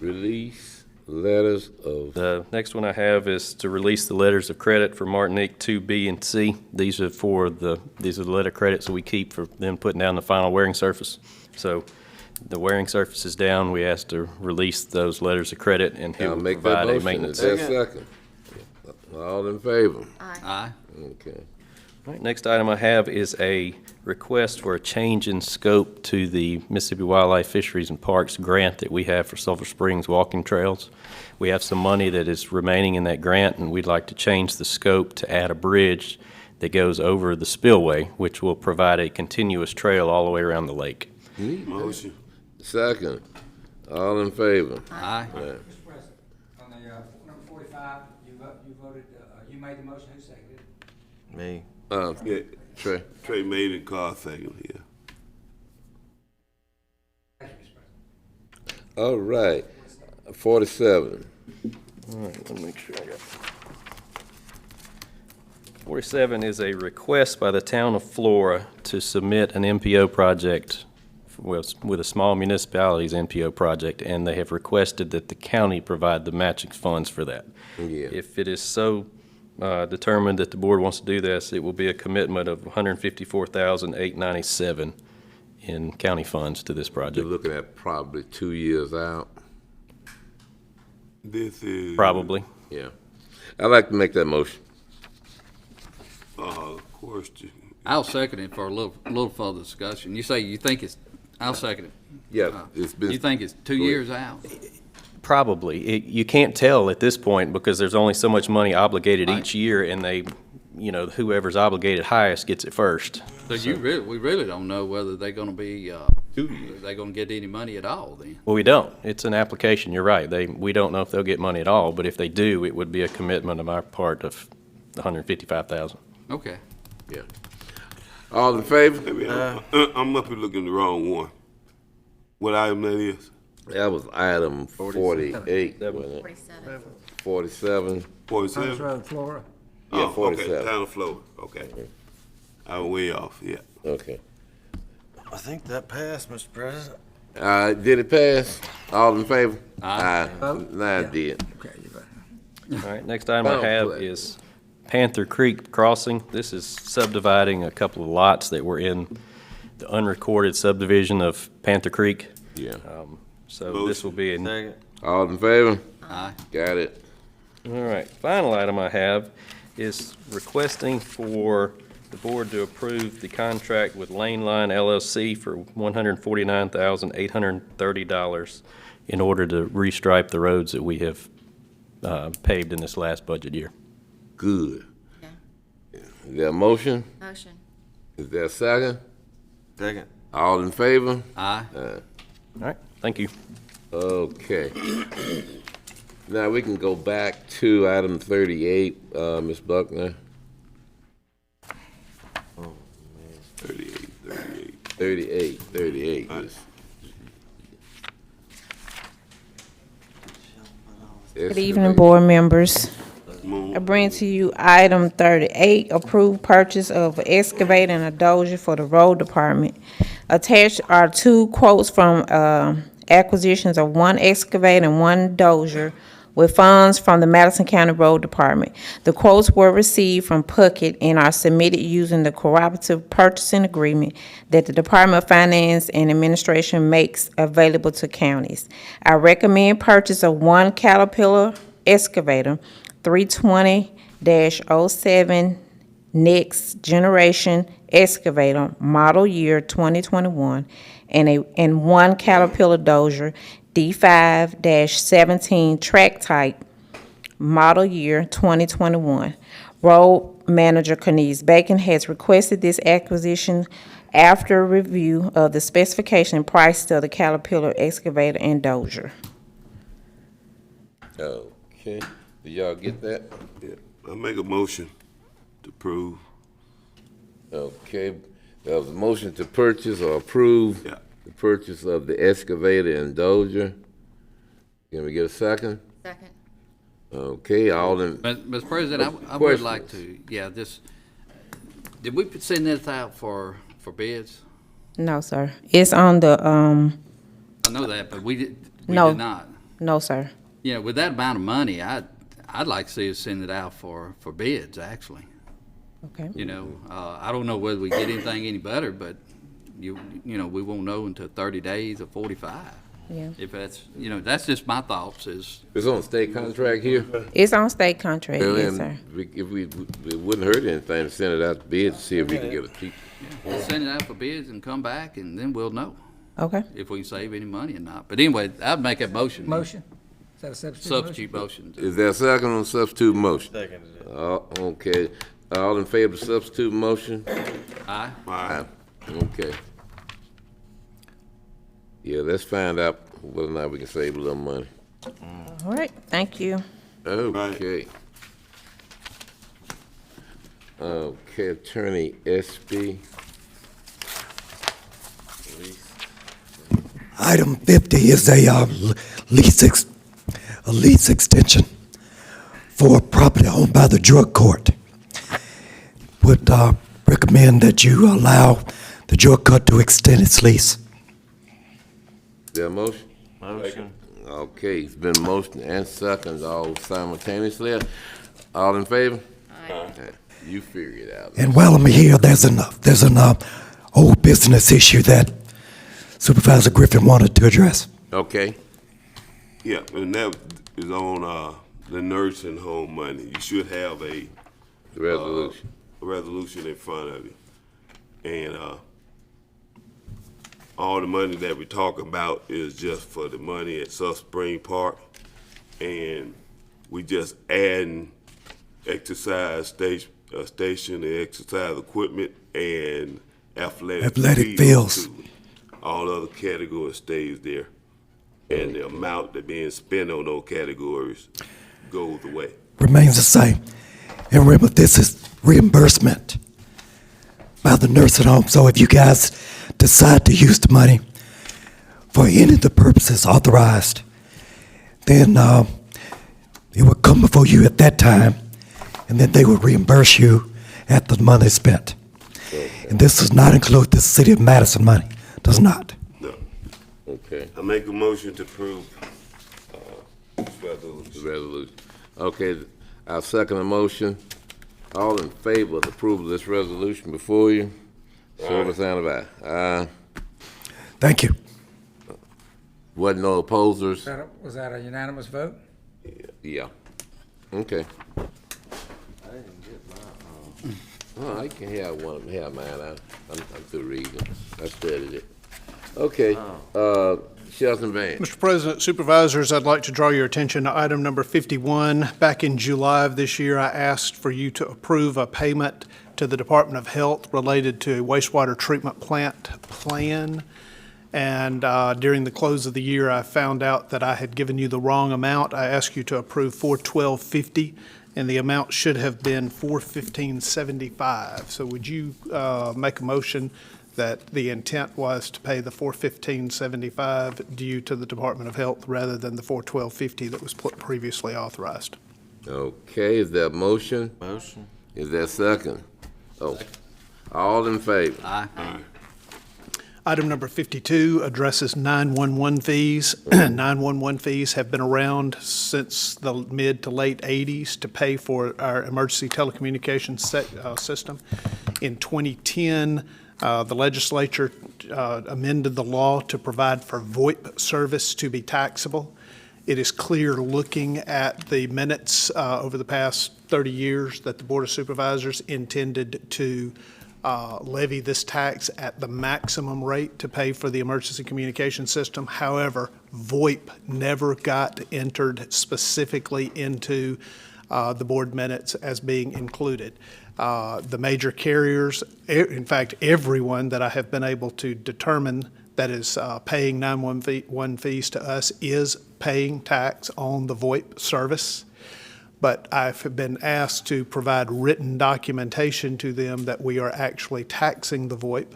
Release letters of, The next one I have is to release the letters of credit for Martinique 2B and C. These are the letter credits that we keep for them putting down the final wearing surface. So the wearing surface is down. We asked to release those letters of credit, and he I'll will make that provide a motion. maintenance. Is there a second? All in favor? Aye. Okay. All right, next item I have is a request for a change in scope to the Mississippi Wildlife Fisheries and Parks grant that we have for Sulphur Springs walking trails. We have some money that is remaining in that grant, and we'd like to change the scope to add a bridge that goes over the spillway, which will provide a continuous trail all the way around the lake. Motion. Second. All in favor? Aye. Yeah. Mr. President, on the, number 45, you voted, you made the motion, who seconded it? Me. Yeah, Trey. Trey made it, Carl second here. Thank you, Mr. President. All right. 47. All right, let me make sure I got it. 47 is a request by the town of Flora to submit an MPO project with a small municipality's NPO project, and they have requested that the county provide the matching funds for that. Yeah. If it is so determined that the board wants to do this, it will be a commitment of $154,897 in county funds to this You're project. looking at probably 2 years out. This is. Probably. Yeah. I'd like to make that motion. Question. I'll second it for a little further discussion. You say you think it's, I'll second it. Yeah, it's been. You think it's 2 Go ahead. years out? Probably. You can't tell at this point because there's only so much money obligated each year, and they, whoever's obligated highest gets it first. So we really don't know whether they're gonna be, they're gonna get any money at all then. Well, we don't. It's an application, you're right. We don't know if they'll get money at all, but if they do, it would be a commitment on our part of $155,000. Okay. Yeah. All in favor? I'm up here looking the wrong one. What item that is? That was item 48, wasn't it? 47. 47? Road, Florida. Yeah, Oh, 47. okay, town of Florida, okay. I was way off, yeah. Okay. I think that passed, Mr. President. Did it pass? All in favor? Aye. Nine did. Okay, you're right. All right, next item I Final have play. is Panther Creek Crossing. This is subdividing a couple of lots that were in the unrecorded subdivision of Panther Creek. Yeah. So this will be Second. All in favor? Aye. Got it. All right, final item I have is requesting for the board to approve the contract with Lane Line LLC for $149,830 in order to restripe the roads that we have paved in this last budget year. Good. Is there a motion? Motion. Is there a second? Second. All in favor? Aye. All right, thank you. Okay. Now we can go back to item 38, Ms. Buckner. 38. Good evening, board members. I bring to you item 38, approved purchase of an excavator and a dozer for the road department. Attached are two quotes from acquisitions of one excavator and one dozer with funds from the Madison County Road Department. The quotes were received from Puckett and are submitted using the cooperative purchasing agreement that the Department of Finance and Administration makes available to counties. I recommend purchase of one Caterpillar excavator, 320-07 next generation excavator, model year 2021, and one Caterpillar dozer, D5-17 track type, model year 2021. Road Manager Kenise Bacon has requested this acquisition after review of the specification and price of the Caterpillar excavator and dozer. Okay. Did y'all get that? Yeah, I make a motion to approve. Okay. There was a motion to purchase or approve the purchase of the excavator and dozer. Can we get a second? Second. Okay, all in. Mr. President, I would like to, did we send this out for bids? No, sir. It's on the, I know that, but we did not. No, sir. You know, with that amount of money, I'd like to see us send it out for bids, actually. Okay. You know, I don't know whether we get anything any better, but we won't know until 30 days or 45. Yeah. If that's, that's just my thoughts is. It's on state contract here? It's on state contract, Well, yes, then, sir. it wouldn't hurt anything to send it out to bid to see if we can get a cheap. We'll send it out for bids and come back, and then we'll know Okay. if we can save any money or not. But anyway, I'd make that motion. Motion? Is that a Substitute motion. Is there a second on substitute motion? Second. Okay. All in favor of substitute motion? Aye. Aye. Okay. Yeah, let's find out whether or not we can save a little money. All right, thank you. Okay. Okay, Attorney SB. Item 50 is a lease extension for a property owned by the drug court. Would recommend that you allow the drug court to extend its lease. There a motion? Motion. Okay, it's been motion and second, all simultaneously. All in favor? Aye. You figure it out. And while I'm here, there's an old business issue that Supervisor Griffin wanted to address. Okay. Yeah, and that is on the nursing home money. You should have a resolution in front of you. And all the money that we're talking about is just for the money at South Spring Park. And we just adding exercise station and exercise equipment and athletic fields. to it. All other categories stays there. And the amount that being spent on those categories goes away. Remains the same. And remember, this is reimbursement by the nursing home. So if you guys decide to use the money for any of the purposes authorized, then it would come before you at that time, and then they would reimburse you at the money spent. And this does not include the City of Madison money. Does not. No. Okay. I make a motion to approve this resolution. The resolution. Okay, I'll second the motion. All in favor of the approval of this resolution before you? Show by sign of aye. Aye. Thank you. Wasn't no opposers? Was that a unanimous vote? Yeah. Okay. I didn't get my, Oh, I can have one of them, have mine. I'm through reading. I studied it. Okay, Shelton Van. Mr. President, Supervisors, I'd like to draw your attention to item number 51. Back in July of this year, I asked for you to approve a payment to the Department of Health related to a wastewater treatment plant plan. And during the close of the year, I found out that I had given you the wrong amount. I asked you to approve $412.50, and the amount should have been $415.75. So would you make a motion that the intent was to pay the $415.75 due to the Department of Health rather than the $412.50 that was previously authorized? Okay, is there a motion? motion. Is there a second? Oh, all in favor? Aye. Item number 52 addresses 911 fees. 911 fees have been around since the mid to late 80s to pay for our emergency telecommunications system. In 2010, the legislature amended the law to provide for VoIP service to be taxable. It is clear, looking at the minutes over the past 30 years, that the Board of Supervisors intended to levy this tax at the maximum rate to pay for the emergency communication system. However, VoIP never got entered specifically into the board minutes as being included. The major carriers, in fact, everyone that I have been able to determine that is paying 911 fees to us is paying tax on the VoIP service. But I've been asked to provide written documentation to them that we are actually taxing the VoIP.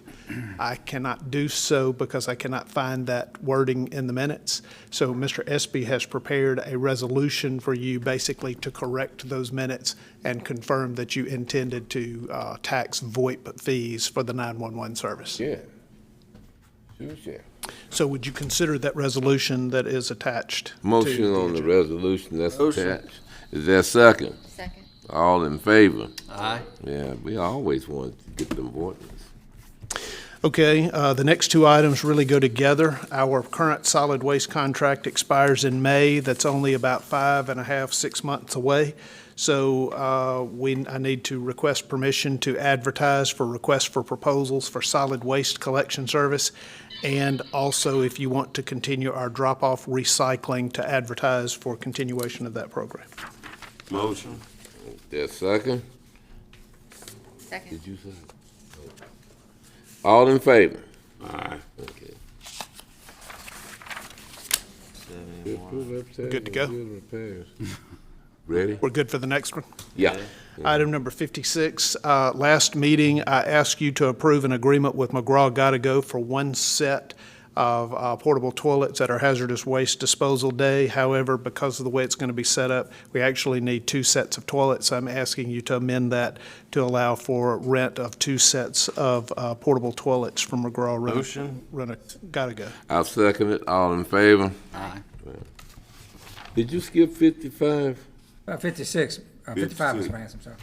I cannot do so because I cannot find that wording in the minutes. So Mr. Espy has prepared a resolution for you basically to correct those minutes and confirm that you intended to tax VoIP fees for the 911 service. Yeah. Sure. So would you consider that resolution that is attached? Motion on the resolution that's attached. Is there a second? Second. All in favor? Aye. Yeah, we always want to get them voices. Okay, the next two items really go together. Our current solid waste contract expires in May. That's only about 6 months away. So I need to request permission to advertise for requests for proposals for solid waste collection service, and also if you want to continue our drop-off recycling, to advertise for continuation of that program. Motion. There's a second? Second. Did you say? All in favor? Aye. Okay. 71. Good to go. Ready? We're good for the next one? Yeah. Item number 56, last meeting, I asked you to approve an agreement with McGraw-Gottago for one set of portable toilets at our hazardous waste disposal day. However, because of the way it's going to be set up, we actually need 2 sets of toilets. I'm asking you to amend that to allow for rent of 2 sets of portable toilets from McGraw. Motion. Gotta go. I'll second it. All in favor? Aye. Did you skip 55? 56, 55, Mr. Vance, I'm sorry.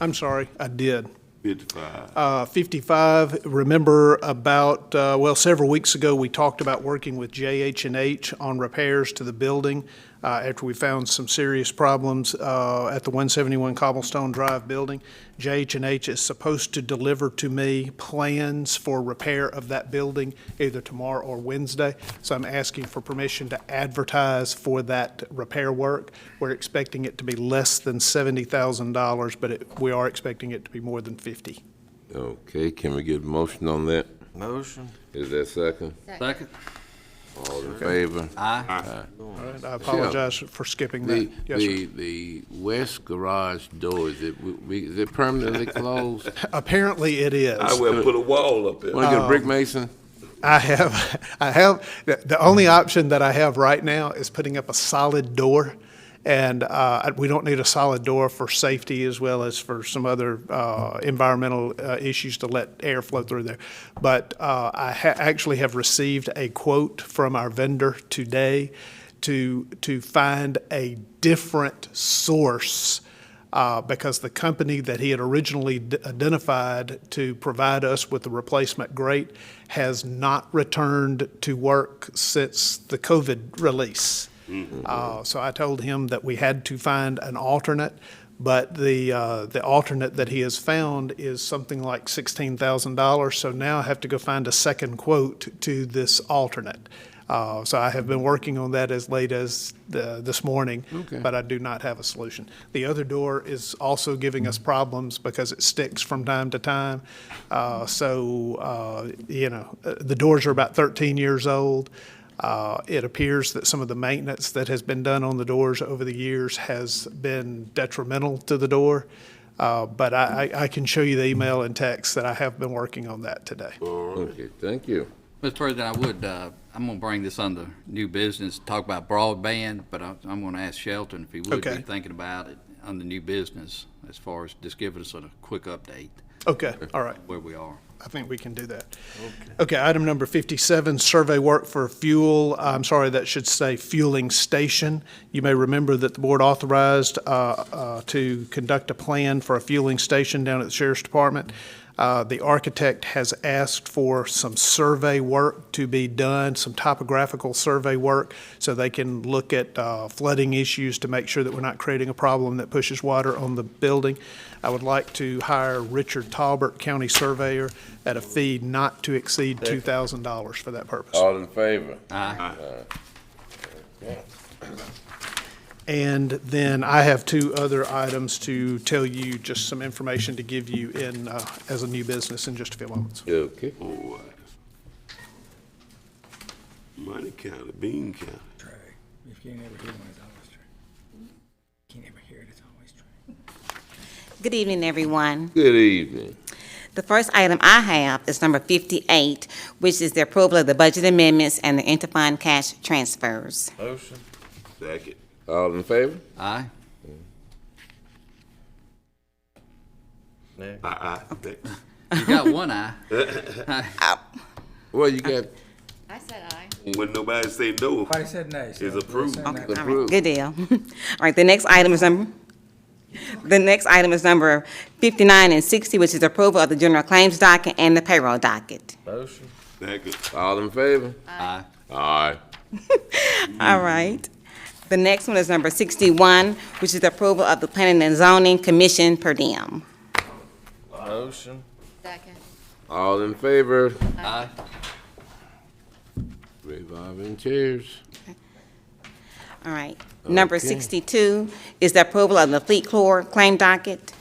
I'm sorry, I did. 55. 55, remember about, several weeks ago, we talked about working with JH&H on repairs to the building after we found some serious problems at the 171 Cobblestone Drive building. JH&H is supposed to deliver to me plans for repair of that building either tomorrow or Wednesday. So I'm asking for permission to advertise for that repair work. We're expecting it to be less than $70,000, but we are expecting it to be more than 50. Okay, can we get a motion on that? Motion. Is that second? Second? All in favor? Aye. All right, I apologize for skipping that. Yes, sir. The west garage door, is it permanently closed? Apparently it is. I will put a wall up there. Want to get a brick mason? I have, the only option that I have right now is putting up a solid door. And we don't need a solid door for safety as well as for some other environmental issues to let air flow through there. But I actually have received a quote from our vendor today to find a different source because the company that he had originally identified to provide us with the replacement grate has not returned to work since the COVID release. So I told him that we had to find an alternate, but the alternate that he has found is something like $16,000. So now I have to go find a second quote to this alternate. So I have been working on that as late as this morning, but I do not have a solution. The other door is also giving us problems because it sticks from time to time. The doors are about 13 years old. It appears that some of the maintenance that has been done on the doors over the years has been detrimental to the door. But I can show you the email and text that I have been working on that today. Okay, thank you. Mr. President, I'm going to bring this under new business, talk about broadband, but I'm going to ask Shelton if he would be thinking about it under new business as far as just giving us a quick update. Okay, all right. Where we are. I think we can do that. Okay, item number 57, survey work for fuel. I'm sorry, that should say fueling station. You may remember that the board authorized to conduct a plan for a fueling station down at the Sheriff's Department. The architect has asked for some survey work to be done, some topographical survey work, so they can look at flooding issues to make sure that we're not creating a problem that pushes water on the building. I would like to hire Richard Talbert, county surveyor, at a fee not to exceed $2,000 for that purpose. All in favor? Aye. And then I have 2 other items to tell you, just some information to give you in as a new business in just a few moments. Okay. Boy. Money counter, bean counter. Trey, if you can't ever hear one, it's always true. Can't ever hear it, it's always true. Good evening, everyone. Good evening. The first item I have is number 58, which is the approval of the budget amendments and the interfund cash transfers. Motion. Second. All in favor? Aye. Next. Next. You got one eye. Well, you got, I said aye. When nobody say no, Nobody said nay. so it's approved. said nay. All right, good deal. All right, the next item is number 59 and 60, which is approval of the general claims docket and the payroll docket. Motion. Second. all in favor? Aye. Aye. All right. The next one is number 61, which is the approval of the Planning and Zoning Commission per diem. Motion. Second. All in favor? Aye. Revolving chairs. All right. Number Okay. 62 is the approval of the Fleet Corps claim docket.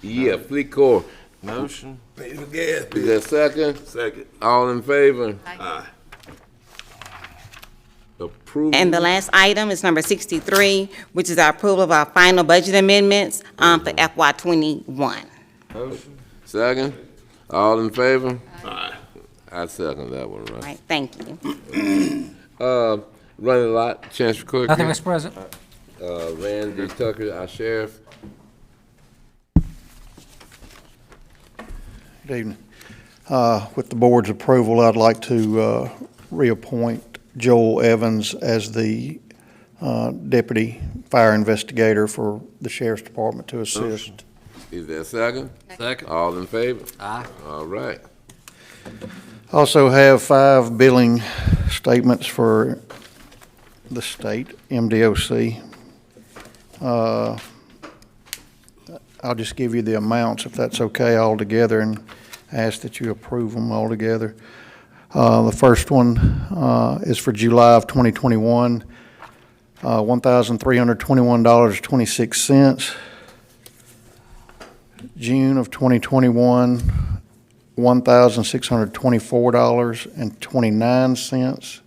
Yeah, Fleet Corps. Motion. Pay the gas Is bill. that second? Second. All in favor? Aye. Approval. And the last item is number 63, which is our approval of our final budget amendments for FY '21. Motion. Second? All in favor? Aye. I second that one, All right? right, thank you. Running lot, Chancellor Clerk. Nothing, Mr. President. Randy Tucker, our sheriff. Good evening. With the board's approval, I'd like to reappoint Joel Evans as the deputy fire investigator for the sheriff's department to assist. Is there a second? Second. All in favor? Aye. All right. Also have 5 billing statements for the state, MDOC. I'll just give you the amounts, if that's okay, all together, and ask that you approve them all together. The first one is for July of 2021, $1,321.26. June of 2021, $1,624.29.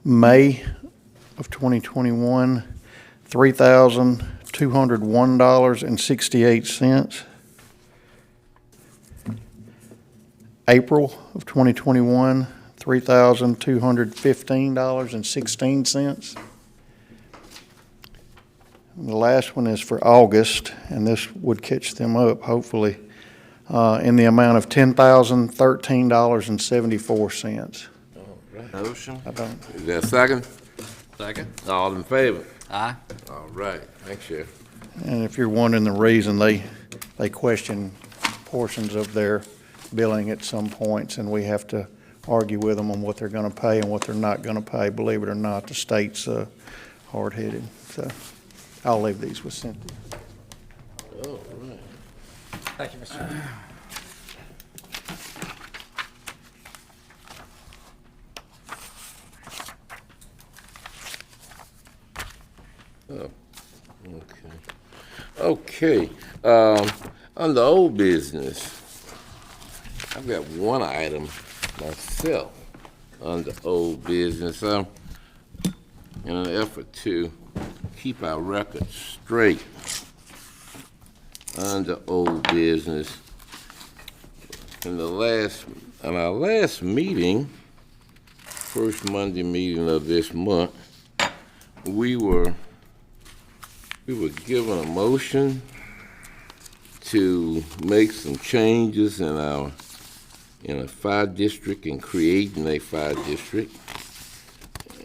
May of 2021, $3,201.68. April of 2021, $3,215.16. The last one is for August, and this would catch them up, hopefully, in the amount of $10,013.74. Motion. Is there a second? Second. All in favor? Aye. All right. Thanks, Sheriff. And if you're wondering the reason, they question portions of their billing at some points, and we have to argue with them on what they're going to pay and what they're not going to pay. Believe it or not, the state's hard-headed. So I'll leave these with Cynthia. All right. Thank you, Mr. Chairman. Okay. Under old business, I've got one item myself under old business. In an effort to keep our records straight under old business, in our last meeting, first Monday meeting of this month, we were given a motion to make some changes in a fire district and creating a fire district.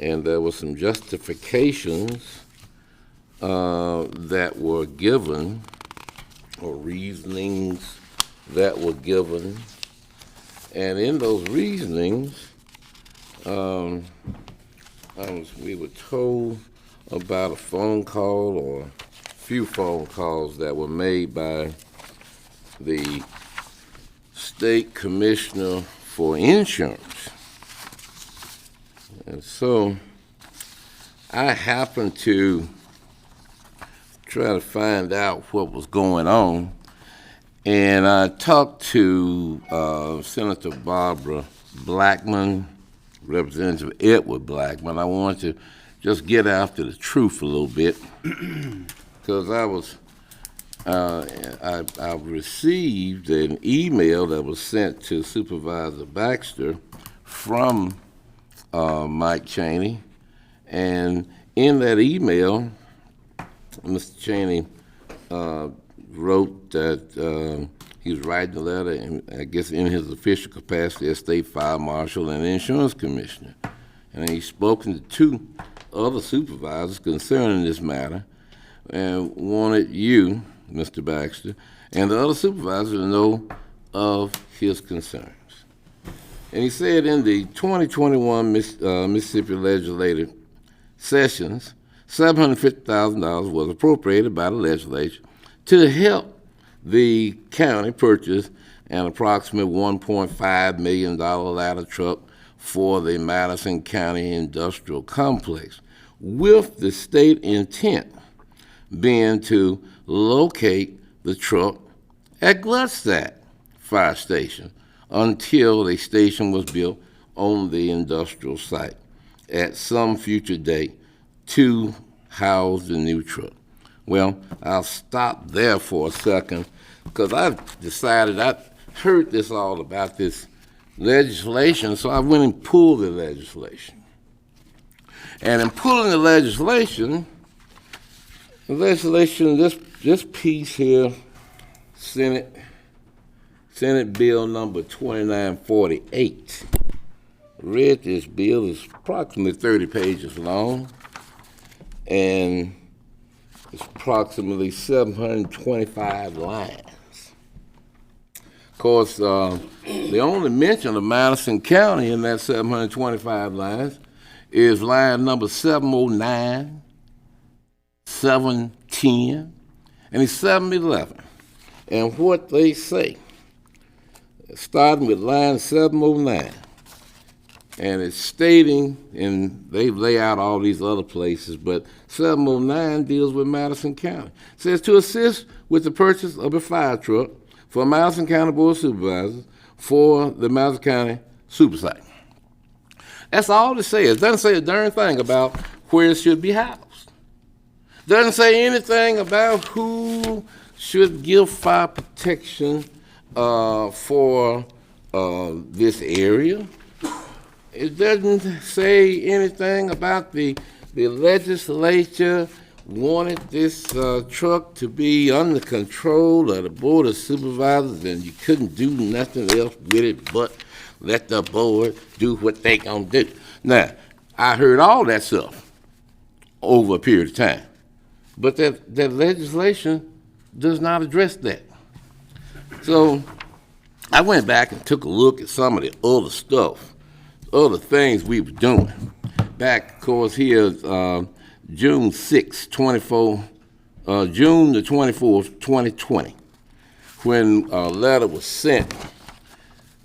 And there were some justifications that were given, or reasonings that were given. And in those reasonings, we were told about a phone call or a few phone calls that were made by the state commissioner for insurance. And so I happened to try to find out what was going on, and I talked to Senator Barbara Blackman, Representative Edward Blackman. I wanted to just get after the truth a little bit, because I received an email that was sent to Supervisor Baxter from Mike Chaney, and in that email, Mr. Chaney wrote that he was writing a letter, and I guess in his official capacity as State Fire Marshal and Insurance Commissioner, and he's spoken to 2 other supervisors concerning this matter, and wanted you, Mr. Baxter, and the other supervisors to know of his concerns. And he said in the 2021 Mississippi legislative sessions, $750,000 was appropriated by the legislature to help the county purchase an approximate $1.5 million ladder truck for the Madison County Industrial Complex, with the state intent being to locate the truck at Gluckstadt Fire Station until the station was built on the industrial site at some future date to house the new truck. Well, I'll stop there for a second, because I decided heard this all about this legislation, so I went and pulled the legislation. And in pulling the legislation, this piece here, Senate Bill number 2948. Read this bill. It's approximately 30 pages long, and it's approximately 725 lines. Of course, the only mention of Madison County in that 725 lines is line number 709, 710, and it's 711. And what they say, starting with line 709, and it's stating, and they lay out all these other places, but 709 deals with Madison County. It says to assist with the purchase of a fire truck for Madison County Board of Supervisors for the Madison County Super Site. That's all it says. It doesn't say a darn thing about where it should be housed. Doesn't say anything about who should give fire protection for this area. It doesn't say anything about the legislature wanted this truck to be under control of the Board of Supervisors, and you couldn't do nothing else with it but let the board do what they gonna do. Now, I heard all that stuff over a period of time, but that legislation does not address that. So I went back and took a look at some of the other stuff, other things we were doing. Back, of course, here, June 6, June the 24th, 2020, when a letter was sent.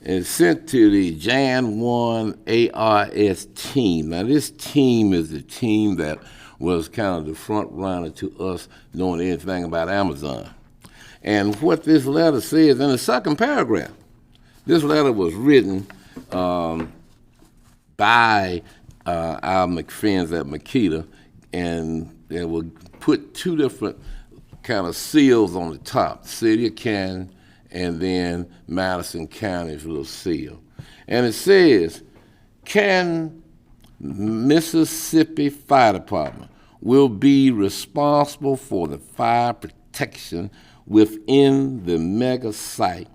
And sent to the Jan 1 ARS team. Now, this team is the team that was kind of the front runner to us knowing anything about Amazon. And what this letter says in the second paragraph, this letter was written by our friends at Makita, and they would put two different kind of seals on the top, City of Canton, and then Madison County's little seal. And it says, Canton, Mississippi Fire Department will be responsible for the fire protection within the mega site,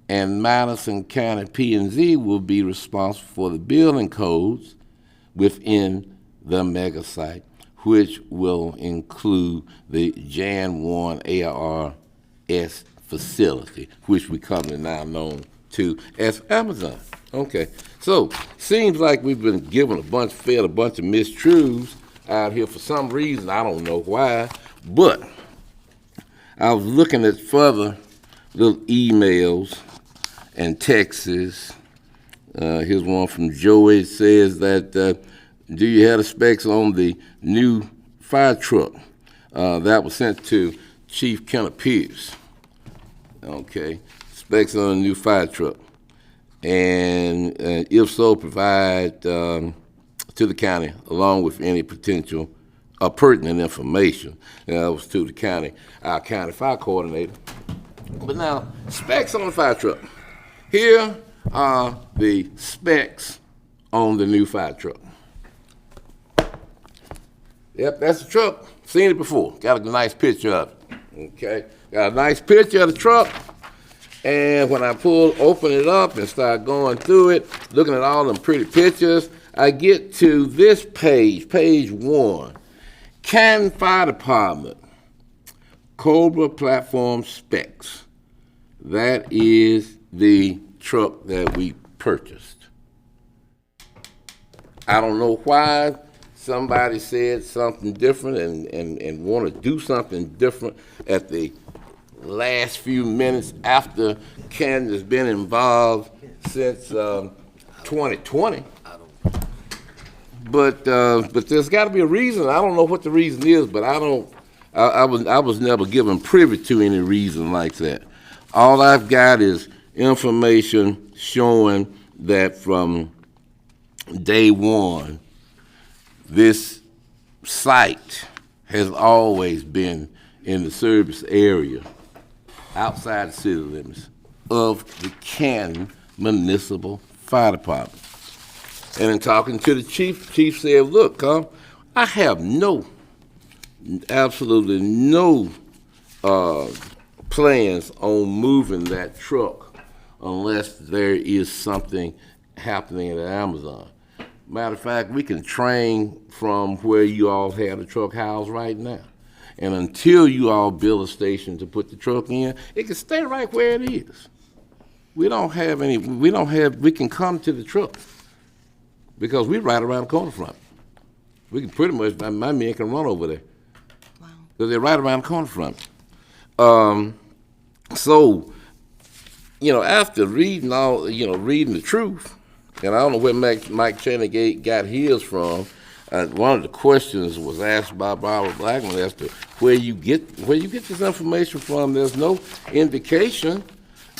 and Madison County P&Z will be responsible for the building codes within the mega site, which will include the Jan 1 ARS facility, which we commonly now known to as Amazon. Okay, so seems like we've been given fed a bunch of mistruths out here for some reason. I don't know why, but I was looking at further little emails and texts. Here's one from Joey. It says that, do you have the specs on the new fire truck? That was sent to Chief Kenneth Pierce. Okay, specs on a new fire truck, and if so, provide to the county along with any potential pertinent information. That was to the county, our county fire coordinator. But now, specs on the fire truck. Here are the specs on the new fire truck. Yep, that's the truck. Seen it before. Got a nice picture of it. Okay. Got a nice picture of the truck, and when I open it up and start going through it, looking at all them pretty pictures, I get to this page, page 1, Canton Fire Department, Cobra Platform Specs. That is the truck that we purchased. I don't know why somebody said something different and want to do something different at the last few minutes after Canton has been involved since 2020. But there's got to be a reason. I don't know what the reason is, but I was never given privy to any reason like that. All I've got is information showing that from day one, this site has always been in the service area outside the city limits of the Canton Municipal Fire Department. And in talking to the chief said, look, I have absolutely no plans on moving that truck unless there is something happening at Amazon. Matter of fact, we can train from where you all have the truck housed right now. And until you all build a station to put the truck in, it can stay right where it is. We can come to the truck because we're right around the corner from it. We can pretty much, my men can run over there. Wow. Because they're right around the corner from it. So, after reading reading the truth, and I don't know where Mike Cheney got his from. One of the questions was asked by Barbara Blackman as to where you get this information from. There's no indication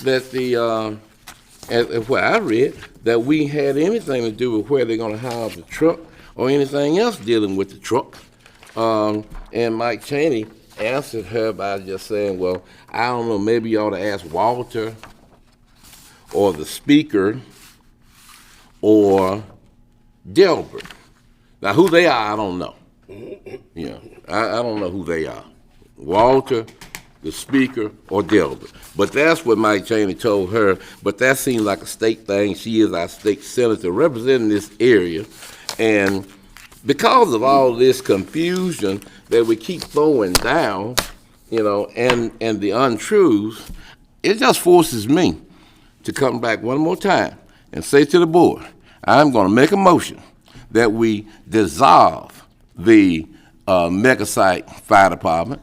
that what I read, that we had anything to do with where they're going to house the truck or anything else dealing with the truck. And Mike Cheney answered her by just saying, well, I don't know, maybe you ought to ask Walter or the speaker or Delbert. Now, who they are, I don't know. I don't know who they are. Walter, the speaker, or Delbert. But that's what Mike Cheney told her. But that seems like a state thing. She is our state senator representing this area. And because of all this confusion that we keep throwing down, and the untruths, it just forces me to come back one more time and say to the board, I'm going to make a motion that we dissolve the Mega Site Fire Department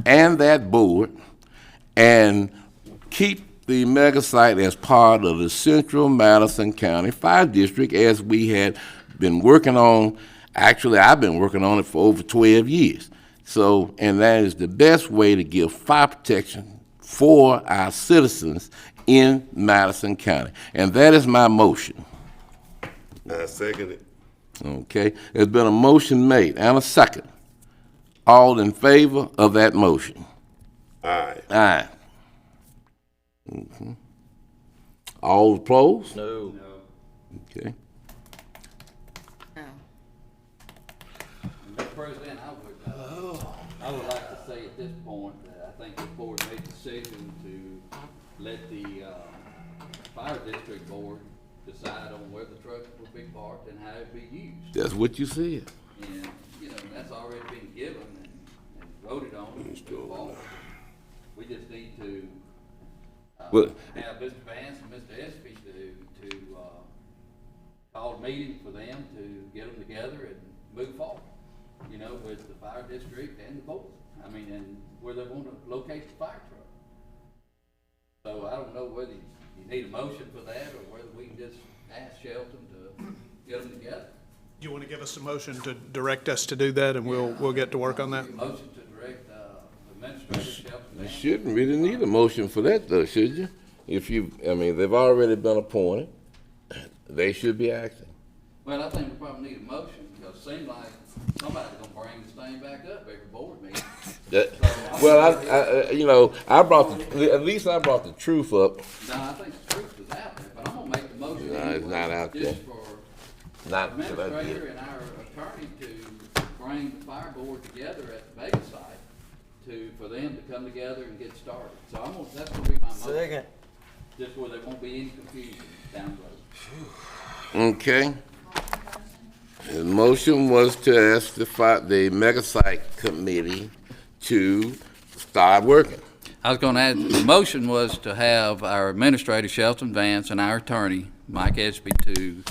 and that board and keep the Mega Site as part of the Central Madison County Fire District as we had been working on. Actually, I've been working on it for over 12 years. So, and that is the best way to give fire protection for our citizens in Madison County. And that is my motion. I second it. Okay, there's been a motion made and a second. All in favor of that motion? Aye. Aye. All opposed? No. Okay. Mr. President, I would like to say at this point that I think the board made the decision to let the fire district board decide on where the trucks will be parked and how it will be used. That's what you said. And, that's already been given and voted on and moved forward. We just need to have Mr. Vance and Mr. Espy to call a meeting for them to get them together and move forward, with the fire district and the board. And where they want to locate the fire truck. So I don't know whether you need a motion for that or whether we can just ask Shelton to get them together. You want to give us a motion to direct us to do that, and we'll get to work on that? Motion to direct Administrator Shelton. You shouldn't really need a motion for that, though, should you? They've already been appointed. They should be acting. Well, I think we probably need a motion because it seems like somebody's going to bring this thing back up every board meeting. I brought at least I brought the truth up. No, I think the truth is out there, but I'm going to make the motion. No, it's not out there. Just for Not administrator and our attorney to bring the fire board together at the Vega site for them to come together and get started. So that's going to be my motion. Second. Just where there won't be any confusion down the road. Okay. The motion was to ask the Mega Site Committee to start working. I was going to add, the motion was to have our administrator, Shelton Vance, and our attorney, Mike Espy, to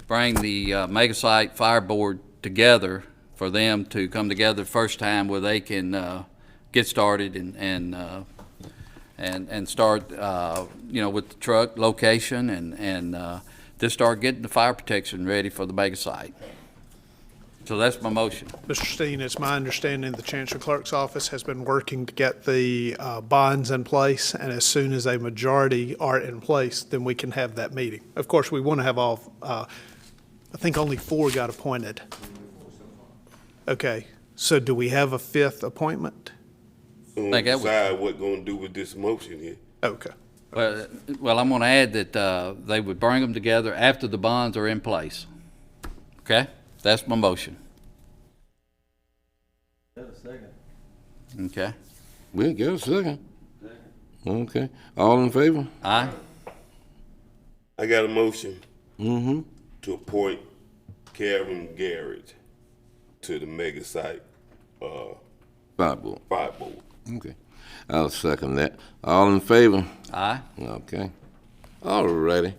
bring the Mega Site Fire Board together for them to come together the first time where they can get started and start, with the truck location and just start getting the fire protection ready for the Mega Site. So that's my motion. Mr. Steen, it's my understanding the Chancellor Clerk's office has been working to get the bonds in place, and as soon as a majority are in place, then we can have that meeting. Of course, we want to have all, I think only 4 got appointed. Okay, so do we have a 5th appointment? Decide what going to do with this motion here. Okay. Well, I'm gonna add that, they would bring them together after the bonds are in place. Okay? That's my motion. Okay? We'll get a second. Okay. All in favor? Aye? I got a motion Mm-hmm. to appoint Karen Garrett to the mega site, Five board. fire board. Okay. I'll second that. All in favor? Aye? Okay. All righty.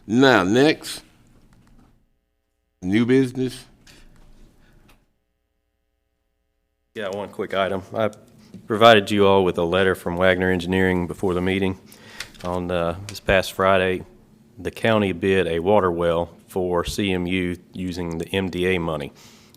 Now, next, new business. Yeah, one quick item. I provided you all with a letter from Wagner Engineering before the meeting. On this past Friday, the county bid a water well for CMU using the MDA money.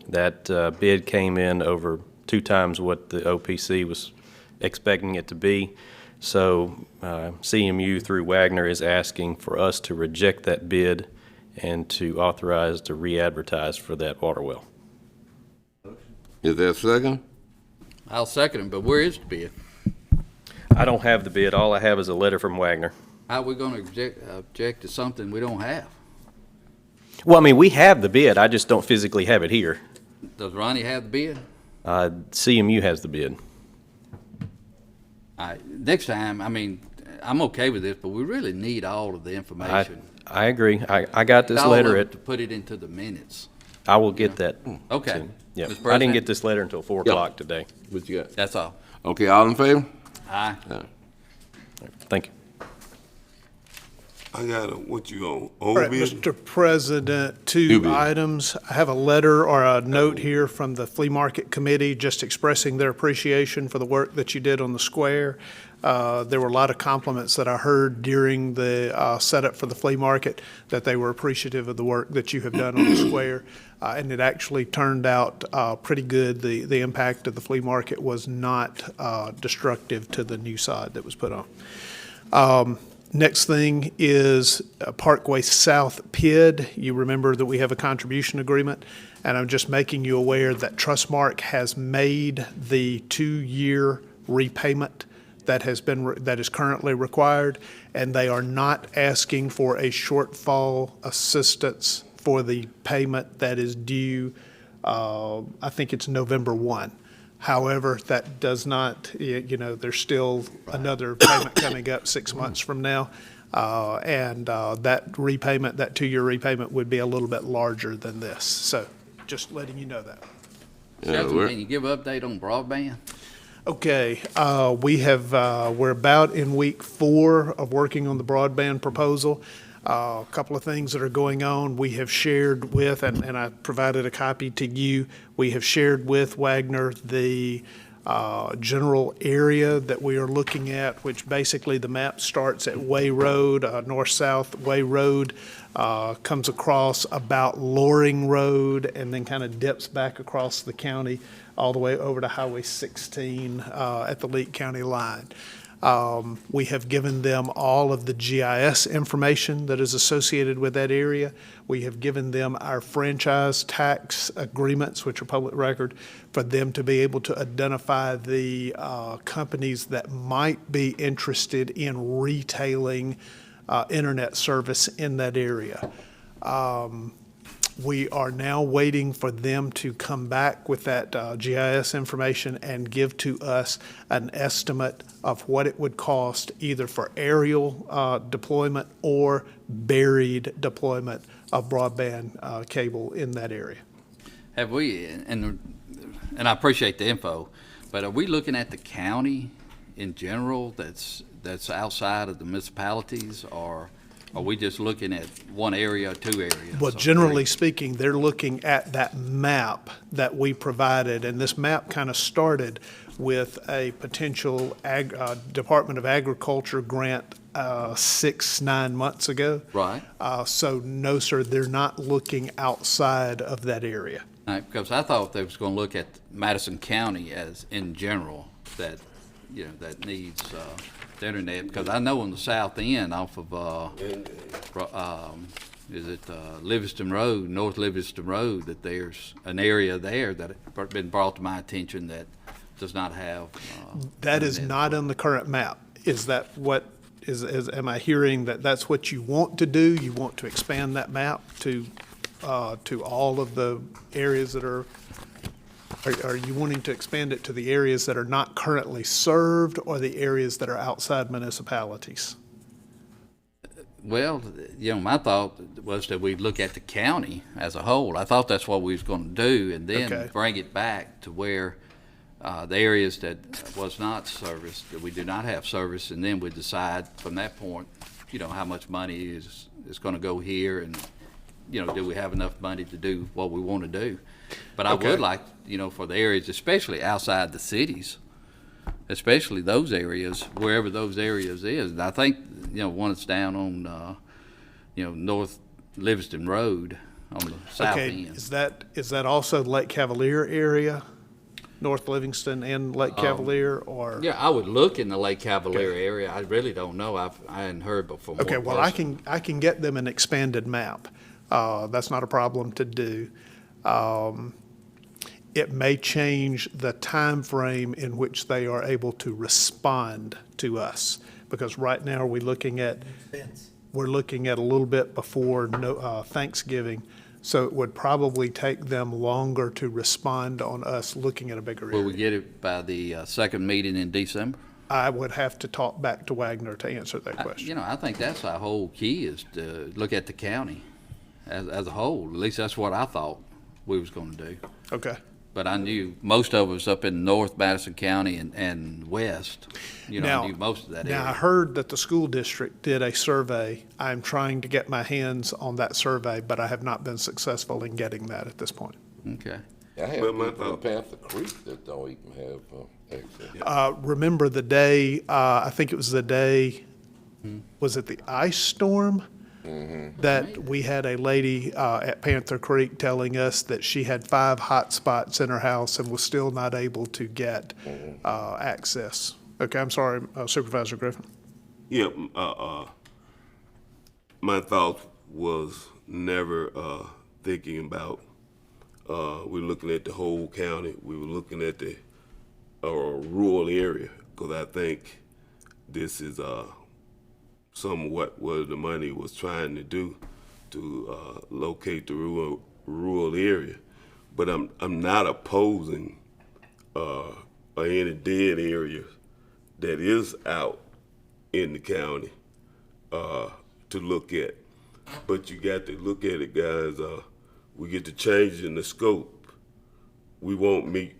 That bid came in over 2 times what the OPC was expecting it to be. So CMU through Wagner is asking for us to reject that bid and to authorize to re-advertise for that water well. Is there a second? I'll second it, but where is the bid? I don't have the bid. All I have is a letter from Wagner. How are we gonna object to something we don't have? Well, I mean, we have the bid. I just don't physically have it here. Does Ronnie have the bid? CMU has the bid. Next time, I mean, I'm okay with this, but we really need all of the information. I agree. I got this All letter of at, it to put it into the minutes. I will get that. Okay. soon. Yeah, Mr. I didn't President? get this letter until 4 o'clock today. What you got? That's all. Okay, all in favor? Aye. Thank you. I got a, what you on, All old right, business? Mr. President, New 2 business. items. I have a letter or a note here from the Flea Market Committee just expressing their appreciation for the work that you did on the square. There were a lot of compliments that I heard during the setup for the flea market, that they were appreciative of the work that you have done on the square. And it actually turned out pretty good. The impact of the flea market was not destructive to the new sod that was put on. Next thing is Parkway South PID. You remember that we have a contribution agreement, and I'm just making you aware that Trustmark has made the 2-year repayment that is currently required, and they are not asking for a shortfall assistance for the payment that is due, I think it's November 1. However, that does not, there's still another payment coming up 6 months from now. And that repayment, that 2-year repayment would be a little bit larger than this. So just letting you know that. Shelton, can you give an update on broadband? Okay, we're about in week 4 of working on the broadband proposal. A couple of things that are going on, we have shared with, and I provided a copy to you, we have shared with Wagner the general area that we are looking at, which basically the map starts at Way Road, north-south Way Road, comes across about Loring Road, and then kind of dips back across the county all the way over to Highway 16 at the Leake County line. We have given them all of the GIS information that is associated with that area. We have given them our franchise tax agreements, which are public record, for them to be able to identify the companies that might be interested in retailing internet service in that area. We are now waiting for them to come back with that GIS information and give to us an estimate of what it would cost either for aerial deployment or buried deployment of broadband cable in that area. Have we, and I appreciate the info, but are we looking at the county in general that's outside of the municipalities, or are we just looking at one area or 2 areas? Well, generally speaking, they're looking at that map that we provided, and this map kind of started with a potential Department of Agriculture grant 6-9 months ago. Right. So no, sir, they're not looking outside of that area. Because I thought they was going to look at Madison County as in general that needs the internet, because I know on the south end off of Livingston Road, North Livingston Road, that there's an area there that has been brought to my attention that does not have. That is not on the current map. Is that what am I hearing that that's what you want to do? You want to expand that map to all of the areas that are you wanting to expand it to the areas that are not currently served or the areas that are outside municipalities? Well, my thought was that we'd look at the county as a whole. I thought that's what we was gonna do, and then Okay. bring it back to where, the areas that was not serviced, that we do not have service, and then we decide from that point, how much money is gonna go here, and, do we have enough money to do what we wanna do? But I Okay. would like, for the areas, especially outside the cities, especially those areas, wherever those areas is. And I think, one that's down on, North Livingston Road on the south Okay, end. is that also Lake Cavalier area? North Livingston and Lake Cavalier, or? Yeah, I would look in the Lake Cavalier area. I really don't know. I hadn't heard before. Okay, well, I can get them an expanded map. That's not a problem to do. It may change the time frame in which they are able to respond to us, because right now we're looking at a little bit before Thanksgiving, so it would probably take them longer to respond on us looking at a bigger area. Will we get it by the second meeting in December? I would have to talk back to Wagner to answer that question. I think that's our whole key, is to look at the county as a whole. At least that's what I thought we was gonna do. Okay. But I knew most of us up in North Madison County and west, I knew most of that area. Now, I heard that the school district did a survey. I'm trying to get my hands on that survey, but I have not been successful in getting that at this point. Okay. I have people in Panther Creek that don't even have access. Remember the day, I think it was the day, was it the ice storm? That we had a lady at Panther Creek telling us that she had 5 hot spots in her house and was still not able to get access. Okay, I'm sorry, Supervisor Griffin. Yeah, my thought was never thinking about, we're looking at the whole county. We were looking at the rural area, because I think this is somewhat what the money was trying to do, to locate the rural area. But I'm not opposing any dead areas that is out in the county to look at. But you got to look at it, guys. We get to change in the scope. We won't meet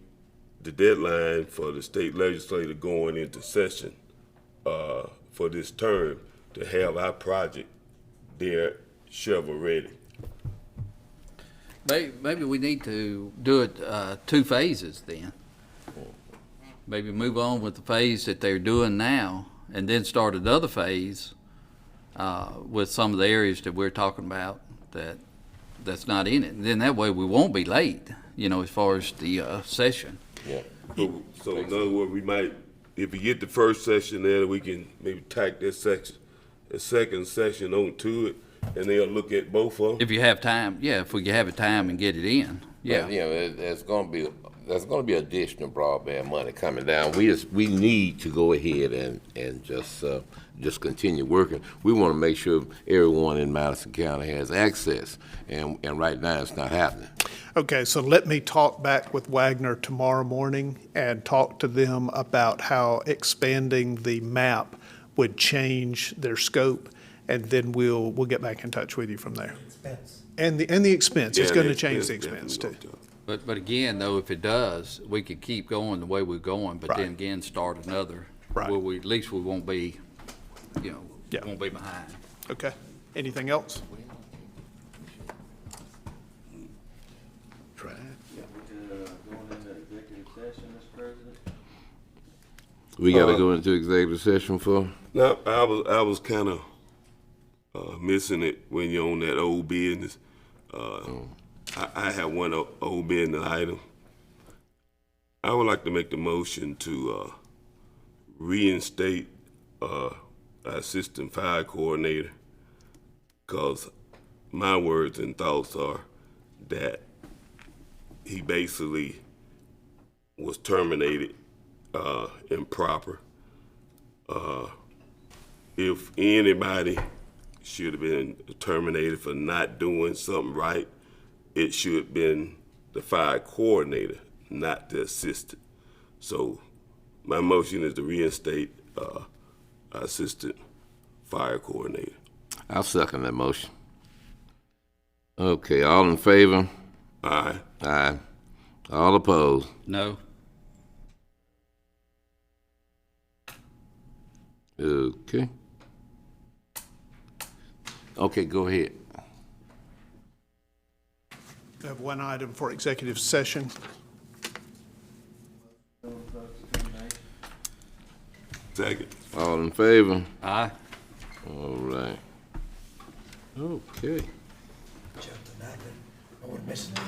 the deadline for the state legislature going into session for this term to have our project there shovel ready. Maybe we need to do it 2 phases then. Maybe move on with the phase that they're doing now, and then start another phase with some of the areas that we're talking about that's not in it. And then that way we won't be late, as far as the session. Yeah. So in other words, we might, if we get the first session there, we can maybe tack this section, the second session onto it, and they'll look at both of them. If you have time, if we can have a time and get it in, yeah. But, there's gonna be additional broadband money coming down. We need to go ahead and just continue working. We want to make sure everyone in Madison County has access, and right now it's not happening. Okay, so let me talk back with Wagner tomorrow morning and talk to them about how expanding the map would change their scope, and then we'll get back in touch with you from there. And the expense, it's going to change the expense too. But again, though, if it does, we could keep going the way we're going, but then again, start another. Right. Where at least we won't be, won't be behind. Okay, anything else? We got to go into executive session for? No, I was kind of missing it when you're on that old business. I have one old business item. I would like to make the motion to reinstate our assistant fire coordinator, because my words and thoughts are that he basically was terminated improper. if anybody should have been terminated for not doing something right, it should have been the fire coordinator, not the assistant. So my motion is to reinstate our assistant fire coordinator. I'll second that motion. Okay, all in favor? Aye. Aye. All opposed? No. Okay. Okay, go ahead. We have one item for executive session. Second. All in favor? Aye. All right. Okay. I would miss it.